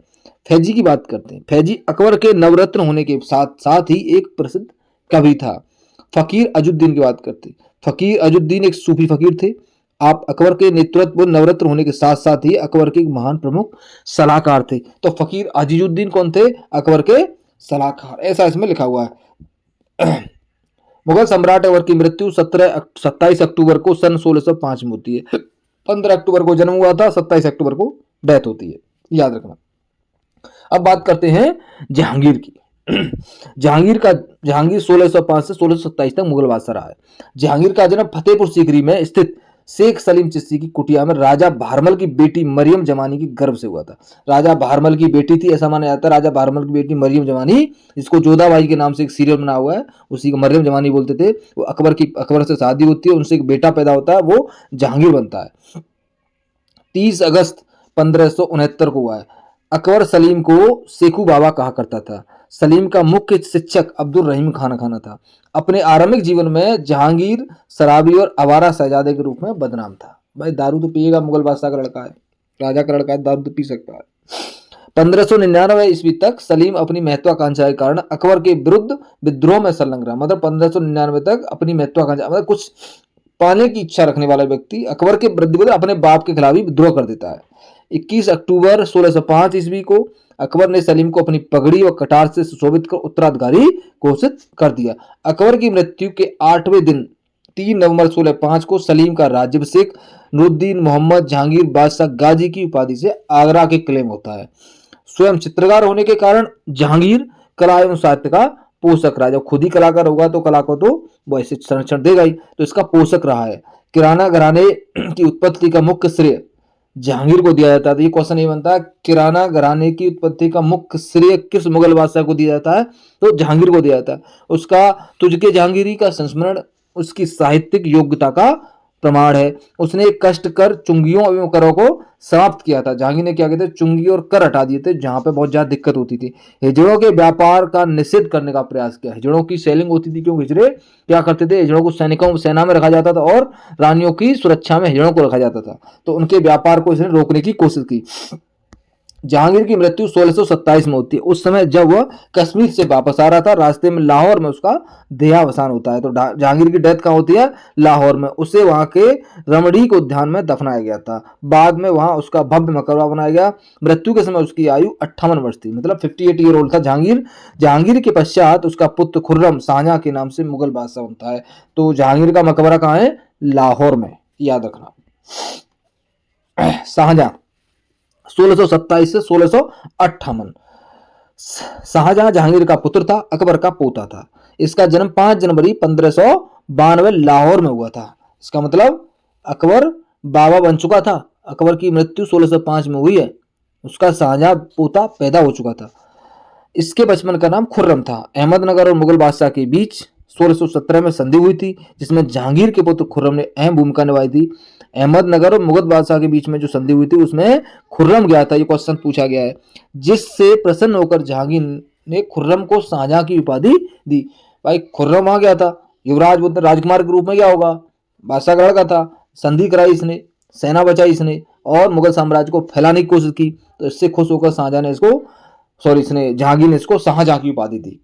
फैजी की बात करते हैं। फैजी अकबर के नवरत्न होने के साथ साथ ही एक प्रसिद्ध कवि था। फकीर अजुद्दीन की बात करते हैं। फकीर अजुद्दीन एक सूफी फकीर थे। आप अकबर के नेतृत्व नवरत्न होने के साथ साथ ही अकबर के एक महान प्रमुख सलाहकार थे। तो फकीर अजीजुद्दीन कौन थे? अकबर के सलाहकार, ऐसा इसमें लिखा हुआ है। मुगल सम्राट अकबर की मृत्यु 27 अक्टूबर को सन 1605 में होती है। 15 अक्टूबर को जन्म हुआ था, 27 अक्टूबर को डेथ होती है, याद रखना। अब बात करते हैं जहांगीर की। जहांगीर 1605 से 1627 तक मुगल बादशाह रहा है। जहांगीर का जन्म फतेहपुर सीकरी में स्थित शेख सलीम चिश्ती की कुटिया में राजा भारमल की बेटी मरियम जमानी की गर्भ से हुआ था। राजा भारमल की बेटी थी ऐसा माना जाता है। राजा भारमल की बेटी मरियम जमानी, जिसको जोधाबाई के नाम से एक सीरियल बना हुआ है, उसी को मरियम जमानी बोलते थे। वो अकबर से शादी होती है, उनसे एक बेटा पैदा होता है, वो जहांगीर बनता है। 30 अगस्त 1569 को हुआ है। अकबर सलीम को सेखू बाबा कहा करता था। सलीम का मुख्य शिक्षक अब्दुल रहीम खाना था। अपने आरंभिक जीवन में जहांगीर शराबी और आवारा शहजादे के रूप में बदनाम था। भाई दारू तो पिएगा, मुगल बादशाह का लड़का है, राजा का लड़का है, दारू तो पी सकता है। 1599 ईस्वी तक सलीम अपनी महत्वाकांक्षा के कारण अकबर के विरुद्ध विद्रोह में संलग्न रहा। मतलब 1599 तक अपनी महत्वाकांक्षा, मतलब कुछ पाने की इच्छा रखने वाला व्यक्ति अकबर के विरुद्ध अपने बाप के खिलाफ ही विद्रोह कर देता है। 21 अक्टूबर 1605 ईस्वी को अकबर ने सलीम को अपनी पगड़ी और कटार से सुशोभित कर उत्तराधिकारी घोषित कर दिया। अकबर की मृत्यु के 8वें दिन 3 नवंबर 1605 को सलीम का राज्याभिषेक नूरुद्दीन मोहम्मद जहांगीर बादशाह गाजी की उपाधि से आगरा के किले में होता है। स्वयं चित्रकार होने के कारण जहांगीर कला एवं साहित्य का पोषक रहा। जब खुद ही कलाकार होगा तो कला को तो वो ऐसे संरक्षण देगा ही, तो इसका पोषक रहा है। किराना घराने की उत्पत्ति का मुख्य श्रेय जहांगीर को दिया जाता है। तो ये क्वेश्चन ये बनता है, किराना घराने की उत्पत्ति का मुख्य श्रेय किस मुगल बादशाह को दिया जाता है? तो जहांगीर को दिया जाता है। उसका तुझके जहांगीरी का संस्मरण उसकी साहित्यिक योग्यता का प्रमाण है। उसने कष्ट कर चुंगियों एवं करों को समाप्त किया था। जहांगीर ने क्या किया था? चुंगी और कर हटा दिए थे जहां पे बहुत ज्यादा दिक्कत होती थी। हिजड़ों के व्यापार का निषेध करने का प्रयास किया। हिजड़ों की सेलिंग होती थी, क्योंकि हिजड़े क्या करते थे? हिजड़ों को सेना में रखा जाता था और रानियों की सुरक्षा में हिजड़ों को रखा जाता था, तो उनके व्यापार को इसने रोकने की कोशिश की। जहांगीर की मृत्यु 1627 में होती है। उस समय जब वह कश्मीर से वापस आ रहा था, रास्ते में लाहौर में उसका देहावसान होता है। तो जहांगीर की डेथ कहाँ होती है? लाहौर में। उसे वहां के रमणीक उद्यान में दफनाया गया था। बाद में वहां उसका भव्य मकबरा बनाया गया। मृत्यु के समय उसकी आयु 58 वर्ष थी, मतलब 58 ईयर ओल्ड था जहांगीर। जहांगीर के पश्चात उसका पुत्र खुर्रम शाहजहां के नाम से मुगल बादशाह बनता है। तो जहांगीर का मकबरा कहाँ है? लाहौर में, याद रखना। शाहजहां 1627 से 1658। शाहजहां जहांगीर का पुत्र था, अकबर का पोता था। इसका जन्म 5 जनवरी 1592 लाहौर में हुआ था। इसका मतलब अकबर बाबा बन चुका था। अकबर की मृत्यु 1605 में हुई है, उसका शाहजहां पोता पैदा हो चुका था। इसके बचपन का नाम खुर्रम था। अहमदनगर और मुगल बादशाह के बीच 1617 में संधि हुई थी, जिसमें जहांगीर के पुत्र खुर्रम ने अहम भूमिका निभाई थी। अहमदनगर और मुगल बादशाह के बीच में जो संधि हुई थी उसमें खुर्रम गया था, ये क्वेश्चन पूछा गया है, जिससे प्रसन्न होकर जहांगीर ने खुर्रम को शाहजहां की उपाधि दी। भाई खुर्रम आ गया था, युवराज बोलते राजकुमार के रूप में क्या होगा? बादशाह का लड़का था, संधि कराई इसने, सेना बचाई इसने और मुगल साम्राज्य को फैलाने की कोशिश की। तो इससे खुश होकर शाहजहां ने इसने जहांगीर ने इसको शाहजहां की उपाधि दी।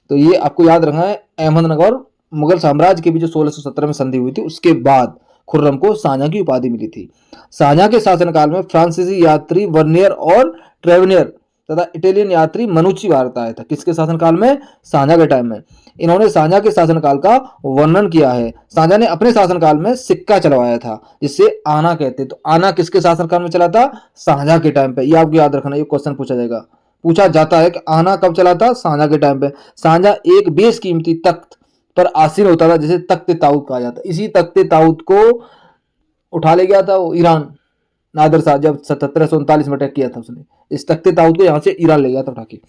तो ये आपको याद रखना है। अहमदनगर मुगल साम्राज्य के बीच जो 1617 में संधि हुई थी, उसके बाद खुर्रम को शाहजहां की उपाधि मिली थी। शाहजहां के शासनकाल में फ्रांसीसी यात्री वर्नियर और ट्रेवेनियर तथा इटालियन यात्री मनुची भारत आया था। किसके शासनकाल में? शाहजहां के टाइम में। इन्होंने शाहजहां के शासनकाल का वर्णन किया है। शाहजहां ने अपने शासनकाल में सिक्का चलवाया था, जिससे आना कहते। तो आना किसके शासनकाल में चला था? शाहजहां के टाइम पे। ये आपको याद रखना, ये क्वेश्चन पूछा जाता है कि आना कब चला था? शाहजहां के टाइम पे। शाहजहां एक बेशकीमती तख्त पर आसीन होता था, जिसे तख्ते ताऊत कहा जाता है। इसी तख्ते ताऊत को उठा ले गया था वो ईरान, नादिर शाह, जब 1739 में अटैक किया था उसने। इस तख्ते ताऊत को यहां से ईरान ले गया था उठा के।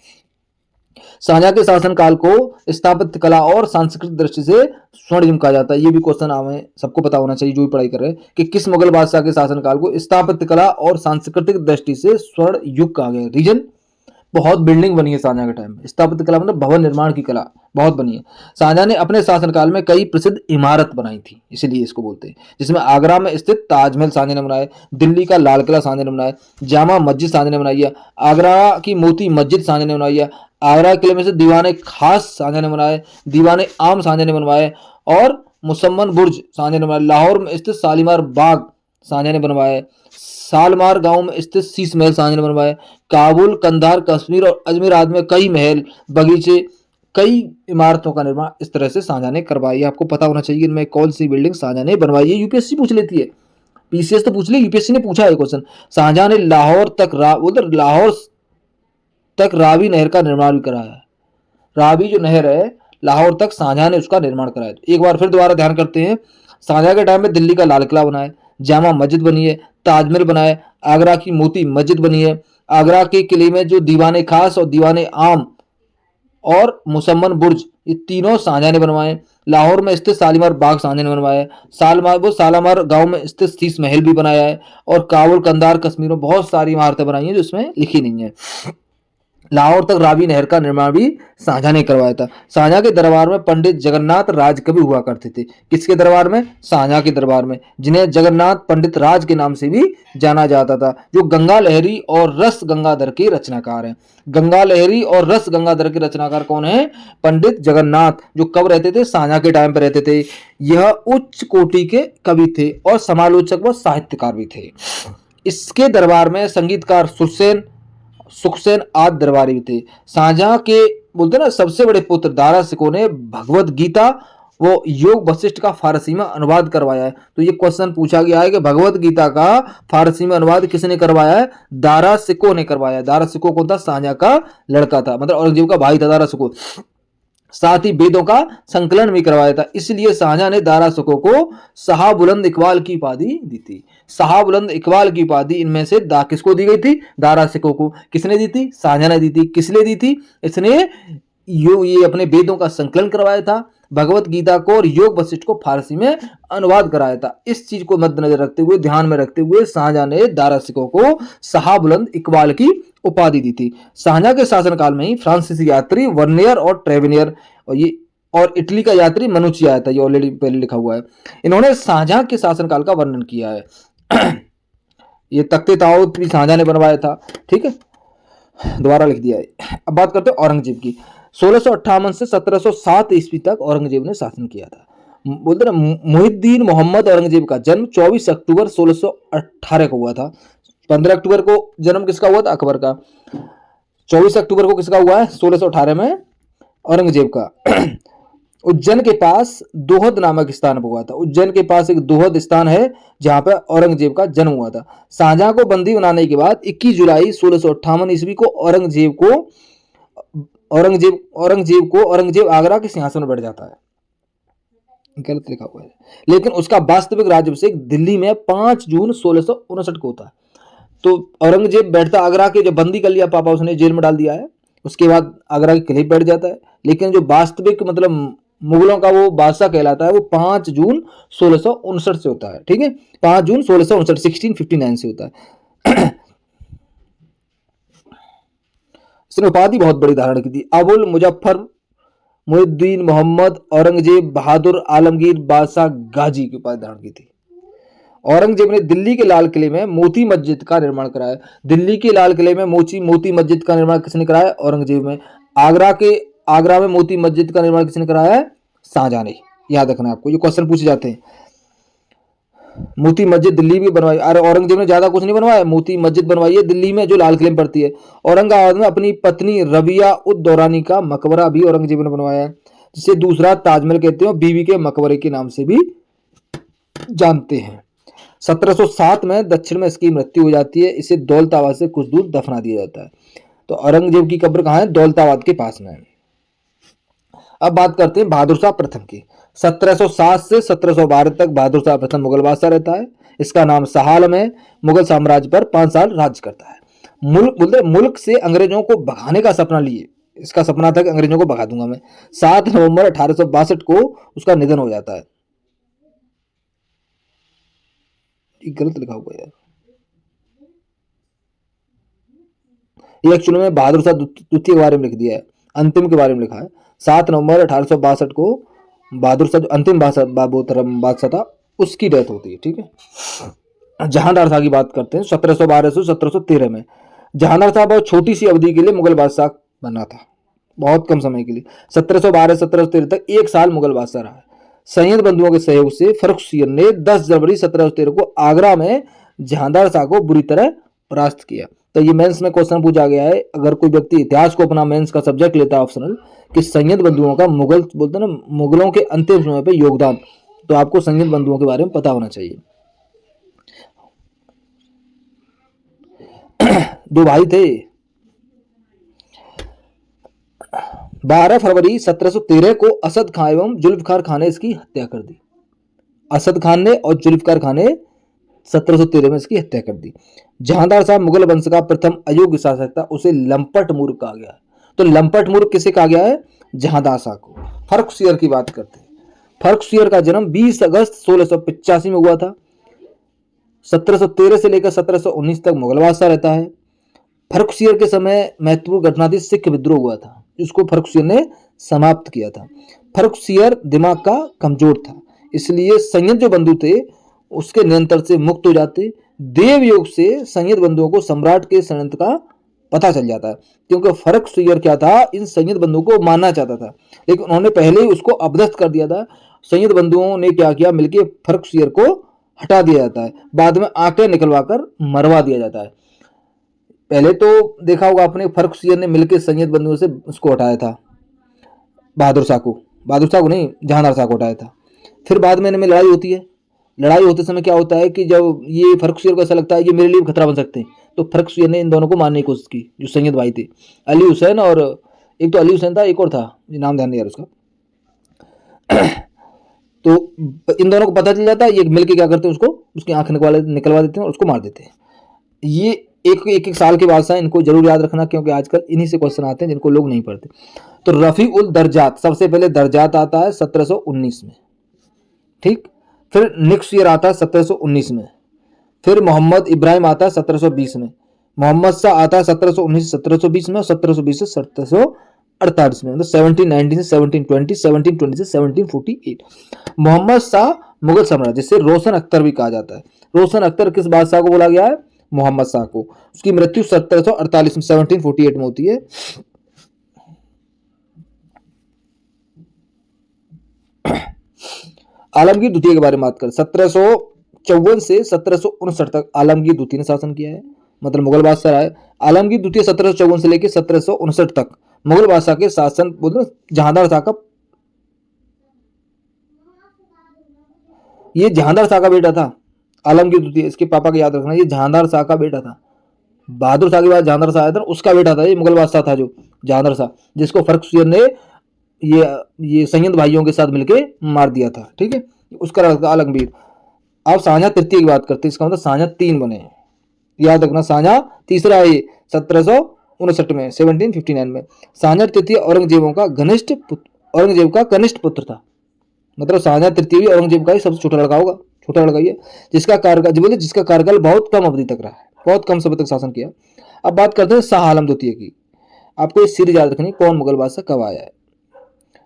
शाहजहां के शासनकाल को स्थापत्य कला और सांस्कृतिक दृष्टि से स्वर्णिम कहा जाता है। ये भी क्वेश्चन हमें सबको पता होना चाहिए जो भी पढ़ाई कर रहे हैं, कि किस मुगल बादशाह के शासनकाल को स्थापत्य कला और सांस्कृतिक दृष्टि से स्वर्ण युग कहा गया। रीजन, बहुत बिल्डिंग बनी है शाहजहां के टाइम में। स्थापत्य कला मतलब भवन निर्माण की कला बहुत बनी है। शाहजहां ने अपने शासनकाल में कई प्रसिद्ध इमारत बनाई थी, इसीलिए इसको बोलते हैं, जिसमें आगरा में स्थित ताजमहल शाहजहां ने बनाया, दिल्ली का लाल किला शाहजहां ने बनाया, जामा मस्जिद शाहजहां ने बनाई है, आगरा की मोती मस्जिद शाहजहां ने बनाई है, आगरा किले में से दीवाने खास शाहजहां ने बनाए, दीवाने आम शाहजहां ने बनवाए और मुसम्मन बुर्ज शाहजहां ने बनाया। लाहौर में स्थित शालीमार बाग शाहजहां ने बनवाए। सालमार गांव में स्थित शीश महल शाहजहां ने बनवाए। काबुल, कंधार, कश्मीर और अजमेर आदि में कई महल, बगीचे, कई इमारतों का निर्माण इस तरह से शाहजहां ने करवाई है। आपको पता होना चाहिए इनमें कौन सी बिल्डिंग शाहजहां ने बनवाई है। यूपीएससी पूछ लेती है, पीसीएस तो पूछ ले, यूपीएससी ने पूछा है क्वेश्चन। शाहजहां ने लाहौर तक रावी नहर का निर्माण भी कराया है। रावी जो नहर है लाहौर तक शाहजहां ने उसका निर्माण कराया। एक बार फिर दोबारा ध्यान करते हैं। शाहजहां के टाइम में दिल्ली का लाल किला बना है, जामा मस्जिद बनी है, ताजमहल बना है, आगरा की मोती मस्जिद बनी है, आगरा के किले में जो दीवाने खास और दीवाने आम और मुसम्मन बुर्ज ये तीनों शाहजहां ने बनवाए। लाहौर में स्थित शालीमार बाग शाहजहां ने बनवाया है। सालामार गांव में स्थित शीश महल भी बनाया है। और काबुल, कंधार, कश्मीर में बहुत सारी इमारतें बनाई हैं जो इसमें लिखी नहीं है। लाहौर तक रावी नहर का निर्माण भी शाहजहां ने करवाया था। शाहजहां के दरबार में पंडित जगन्नाथ राजकवि हुआ करते थे। किसके दरबार में? शाहजहां के दरबार में, जिन्हें जगन्नाथ पंडित राज के नाम से भी जाना जाता था, जो गंगा लहरी और रस गंगाधर के रचनाकार हैं। गंगा लहरी और रस गंगाधर के रचनाकार कौन है? पंडित जगन्नाथ, जो कब रहते थे? शाहजहां के टाइम पर रहते थे। यह उच्च कोटि के कवि थे और समालोचक व साहित्यकार भी थे। इसके दरबार में संगीतकार सुखसेन आदि दरबारी भी थे। शाहजहां के बोलते ना सबसे बड़े पुत्र दारा सिकोह ने भगवत गीता वो योग वशिष्ठ का फारसी में अनुवाद करवाया है। तो ये क्वेश्चन पूछा गया है कि भगवत गीता का फारसी में अनुवाद किसने करवाया है? दारा सिकोह ने करवाया। दारा सिकोह कौन था? शाहजहां का लड़का था, मतलब औरंगजेब का भाई था दारा सिकोह। साथ ही वेदों का संकलन भी करवाया था। इसलिए शाहजहां ने दारा सिकोह को शाहबुलंद इकबाल की उपाधि दी थी। शाहबुलंद इकबाल की उपाधि इनमें से किसको दी गई थी? दारा सिकोह को। किसने दी थी? शाहजहां ने दी थी। किस लिए दी थी? इसने ये अपने वेदों का संकलन करवाया था, भगवत गीता को और योग वशिष्ठ को फारसी में अनुवाद कराया था। इस चीज को मद्देनजर रखते हुए, ध्यान में रखते हुए शाहजहां ने दारा सिकोह को शाहबुलंद इकबाल की उपाधि दी थी। शाहजहां के शासनकाल में ही फ्रांसीसी यात्री वर्नियर और ट्रेवेनियर और इटली का यात्री मनुची आया था। ये ऑलरेडी पहले लिखा हुआ है। इन्होंने शाहजहां के शासनकाल का वर्णन किया है। ये तख्ते ताऊत भी शाहजहां ने बनवाया था। ठीक है, दोबारा लिख दिया है। अब बात करते हैं औरंगजेब की। 1658 से 1707 ईस्वी तक औरंगजेब ने शासन किया था। बोलते ना मुहिद्दीन मोहम्मद औरंगजेब का जन्म 24 अक्टूबर 1618 को हुआ था। 15 अक्टूबर को जन्म किसका हुआ था? अकबर का। 24 अक्टूबर को किसका हुआ है? 1618 में औरंगजेब का। उज्जैन के पास दोहद नामक स्थान पर हुआ था। उज्जैन के पास एक दोहद स्थान है जहां पर औरंगजेब का जन्म हुआ था। शाहजहां को बंदी बनाने के बाद 21 जुलाई 1658 ईस्वी को औरंगजेब आगरा के सिंहासन पर बैठ जाता है। गलत लिखा हुआ है, लेकिन उसका वास्तविक राज्याभिषेक दिल्ली में 5 जून 1659 को होता है। तो औरंगजेब बैठता आगरा के, जब बंदी कर लिया पापा उसने, जेल में डाल दिया है, उसके बाद आगरा के किले बैठ जाता है। लेकिन जो वास्तविक मतलब मुगलों का वो बादशाह कहलाता है वो 5 जून 1659 से होता है। ठीक है, 5 जून 1659 1659 से होता है। इसने उपाधि बहुत बड़ी धारण की थी। अबुल मुजफ्फर मुहिद्दीन मोहम्मद औरंगजेब बहादुर आलमगीर बादशाह गाजी की उपाधि धारण की थी। औरंगजेब ने दिल्ली के लाल किले में मोती मस्जिद का निर्माण कराया। दिल्ली के लाल किले में मोती मस्जिद का निर्माण किसने कराया? औरंगजेब में। आगरा में मोती मस्जिद का निर्माण किसने कराया है? शाहजहां ने। याद रखना आपको, ये क्वेश्चन पूछे जाते हैं। मोती मस्जिद दिल्ली भी बनवाई। अरे औरंगजेब ने ज्यादा कुछ नहीं बनवाया, मोती मस्जिद बनवाई है दिल्ली में जो लाल किले में पड़ती है। औरंगाबाद में अपनी पत्नी रबिया उद दौरानी का मकबरा भी औरंगजेब ने बनवाया है, जिसे दूसरा ताजमहल कहते हैं, बीवी के मकबरे के नाम से भी जानते हैं। 1707 में दक्षिण में इसकी मृत्यु हो जाती है। इसे दौलताबाद से कुछ दूर दफना दिया जाता है। तो औरंगजेब की कब्र कहाँ है? दौलताबाद के पास में है। अब बात करते हैं बहादुर शाह प्रथम की। 1707 से 1712 तक बहादुर शाह प्रथम मुगल बादशाह रहता है। इसका नाम सहाल में मुगल साम्राज्य पर 5 साल राज्य करता है। मुल्क से अंग्रेजों को भगाने का सपना लिए, इसका सपना था कि अंग्रेजों को भगा दूंगा मैं। 7 नवंबर 1862 को उसका निधन हो जाता है। गलत लिखा हुआ है यार, ये एक्चुअली में बहादुर शाह द्वितीय के बारे में लिख दिया है, अंतिम के बारे में लिखा है। 7 नवंबर 1862 को बहादुर शाह जो अंतिम बादशाह था उसकी डेथ होती है। ठीक है, जहांदार शाह की बात करते हैं। 1712 से 1713 में जहांदार शाह बहुत छोटी सी अवधि के लिए मुगल बादशाह बना था, बहुत कम समय के लिए। 1712 से 1713 तक 1 साल मुगल बादशाह रहा है। सैयद बंधुओं के सहयोग से फर्रुखसियत ने 10 जनवरी 1713 को आगरा में जहांदार शाह को बुरी तरह परास्त किया। तो ये मेंस में क्वेश्चन पूछा गया है, अगर कोई व्यक्ति इतिहास को अपना मेंस का सब्जेक्ट लेता है ऑप्शनल, कि सैयद बंधुओं का मुगल बोलते हैं ना मुगलों के अंतिम समय पे योगदान, तो आपको सैयद बंधुओं के बारे में पता होना चाहिए। 2 भाई थे। 12 फरवरी 1713 को असद खान एवं जुल्फकार खान ने इसकी हत्या कर दी। असद खान ने और जुल्फकार खान ने 1713 में इसकी हत्या कर दी। जहांदार शाह मुगल वंश का प्रथम अयोग्य शासक था, उसे लंपट मूर्ख कहा गया है। तो लंपट मूर्ख किसे कहा गया है? जहांदार शाह को। फर्रुखसियर की बात करते हैं। फर्रुखसियर का जन्म 20 अगस्त 1685 में हुआ था। 1713 से लेकर 1719 तक मुगल बादशाह रहता है। फर्रुखसियर के समय महत्वपूर्ण घटना थी, सिख विद्रोह हुआ था, जिसको फर्रुखसियर ने समाप्त किया था। फर्रुखसियर दिमाग का कमजोर था, इसलिए संयत जो बंधु थे उसके नियंत्रण से मुक्त हो जाते। देवयोग से संयत बंधुओं को सम्राट के षड्यंत्र का पता चल जाता है, क्योंकि फर्रुखसियर क्या था, इन संयत बंधुओं को मारना चाहता था, लेकिन उन्होंने पहले ही उसको अपदस्थ कर दिया था। संयत बंधुओं ने क्या किया, मिलकर फर्रुखसियर को हटा दिया जाता है, बाद में आंखें निकलवाकर मरवा दिया जाता है। पहले तो देखा होगा आपने, फर्रुखसियर ने मिलकर संयत बंधुओं से उसको हटाया था, बहादुर शाह को नहीं, जहांदार शाह को हटाया था। फिर बाद में इनमें लड़ाई होती है। लड़ाई होते समय क्या होता है कि जब ये फर्रुखसियर को ऐसा लगता है ये मेरे लिए खतरा बन सकते हैं, तो फर्रुखसियर ने इन दोनों को मारने की कोशिश की, जो संयत भाई थे, अली हुसैन, और एक तो अली हुसैन था, एक और था, नाम ध्यान नहीं आ रहा उसका। तो इन दोनों को पता चल जाता है, ये मिलके क्या करते हैं, उसको उसकी आंख निकलवा देते हैं और उसको मार देते हैं। ये एक साल के बाद इनको जरूर याद रखना, क्योंकि आजकल इन्हीं से क्वेश्चन आते हैं जिनको लोग नहीं पढ़ते। तो रफी उल दर्जात, सबसे पहले दर्जात आता है 1719 में, ठीक। फिर नेक्स्ट ईयर आता है 1719 में। फिर मोहम्मद इब्राहिम आता है 1720 में। मोहम्मद शाह आता है 1719 से 1720 में, और 1720 से 1748 में, मतलब 1719 से 1720, 1720 से 1748। मोहम्मद शाह मुगल साम्राज्य, जिसे रोशन अख्तर भी कहा जाता है। रोशन अख्तर किस बादशाह को बोला गया है? मोहम्मद शाह को। उसकी मृत्यु 1748 में 1748 में होती है। आलमगीर द्वितीय के बारे में बात करें, 1754 से 1759 तक आलमगीर द्वितीय ने शासन किया है, मतलब मुगल बादशाह रहा है। आलमगीर द्वितीय 1754 से लेकर 1759 तक मुगल बादशाह के शासन, बोलते जहांदार शाह का, ये जहांदार शाह का बेटा था आलमगीर द्वितीय, इसके पापा को याद रखना, ये जहांदार शाह का बेटा था। बहादुर शाह के बाद जहांदार शाह आया था, उसका बेटा था ये मुगल बादशाह था, जो जहांदार शाह, जिसको फर्रुखसियर ने ये संयत भाइयों के साथ मिलके मार दिया था, ठीक है। उसका आलमगीर। अब शाहजहां तृतीय की बात करते हैं, इसका मतलब शाहजहां 3 बने हैं, याद रखना। शाहजहां तीसरा है ये 1759 में, 1759 में। शाहजहां तृतीय औरंगजेब का कनिष्ठ पुत्र था, मतलब शाहजहां तृतीय भी औरंगजेब का ही सबसे छोटा लड़का होगा, छोटा लड़का ही है, जिसका कार्यकाल बहुत कम अवधि तक रहा है, बहुत कम समय तक शासन किया। अब बात करते हैं शाह आलम द्वितीय की। आपको ये सीरीज याद रखनी, कौन मुगल बादशाह कब आया है।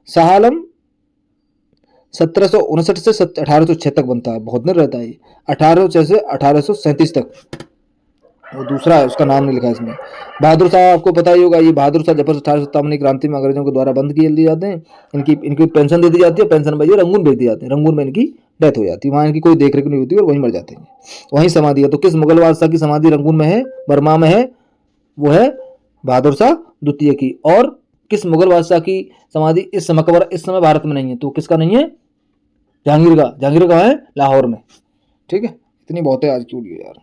शाह आलम 1759 से 1806 तक बनता है, बहुत दिन रहता है ये, 1806 से 1837 तक। वो दूसरा है, उसका नाम नहीं लिखा इसमें। बहादुर शाह आपको पता ही होगा, ये बहादुर शाह जफर 1857 की क्रांति में अंग्रेजों के द्वारा बंद किए दिए जाते हैं। इनकी पेंशन दे दी जाती है, पेंशन भाई रंगून भेज दिए जाते हैं, रंगून में इनकी डेथ हो जाती है, वहाँ इनकी कोई देख रेख नहीं होती और वहीं मर जाते हैं, वहीं समाधि है। तो किस मुगल बादशाह की समाधि रंगून में है, बर्मा में है? वो है बहादुर शाह द्वितीय की। और किस मुगल बादशाह की समाधि इस मकबरा इस समय भारत में नहीं है, तो किसका नहीं है? जहांगीर का है लाहौर में, ठीक है। इतनी बहुत है आज की वीडियो यार।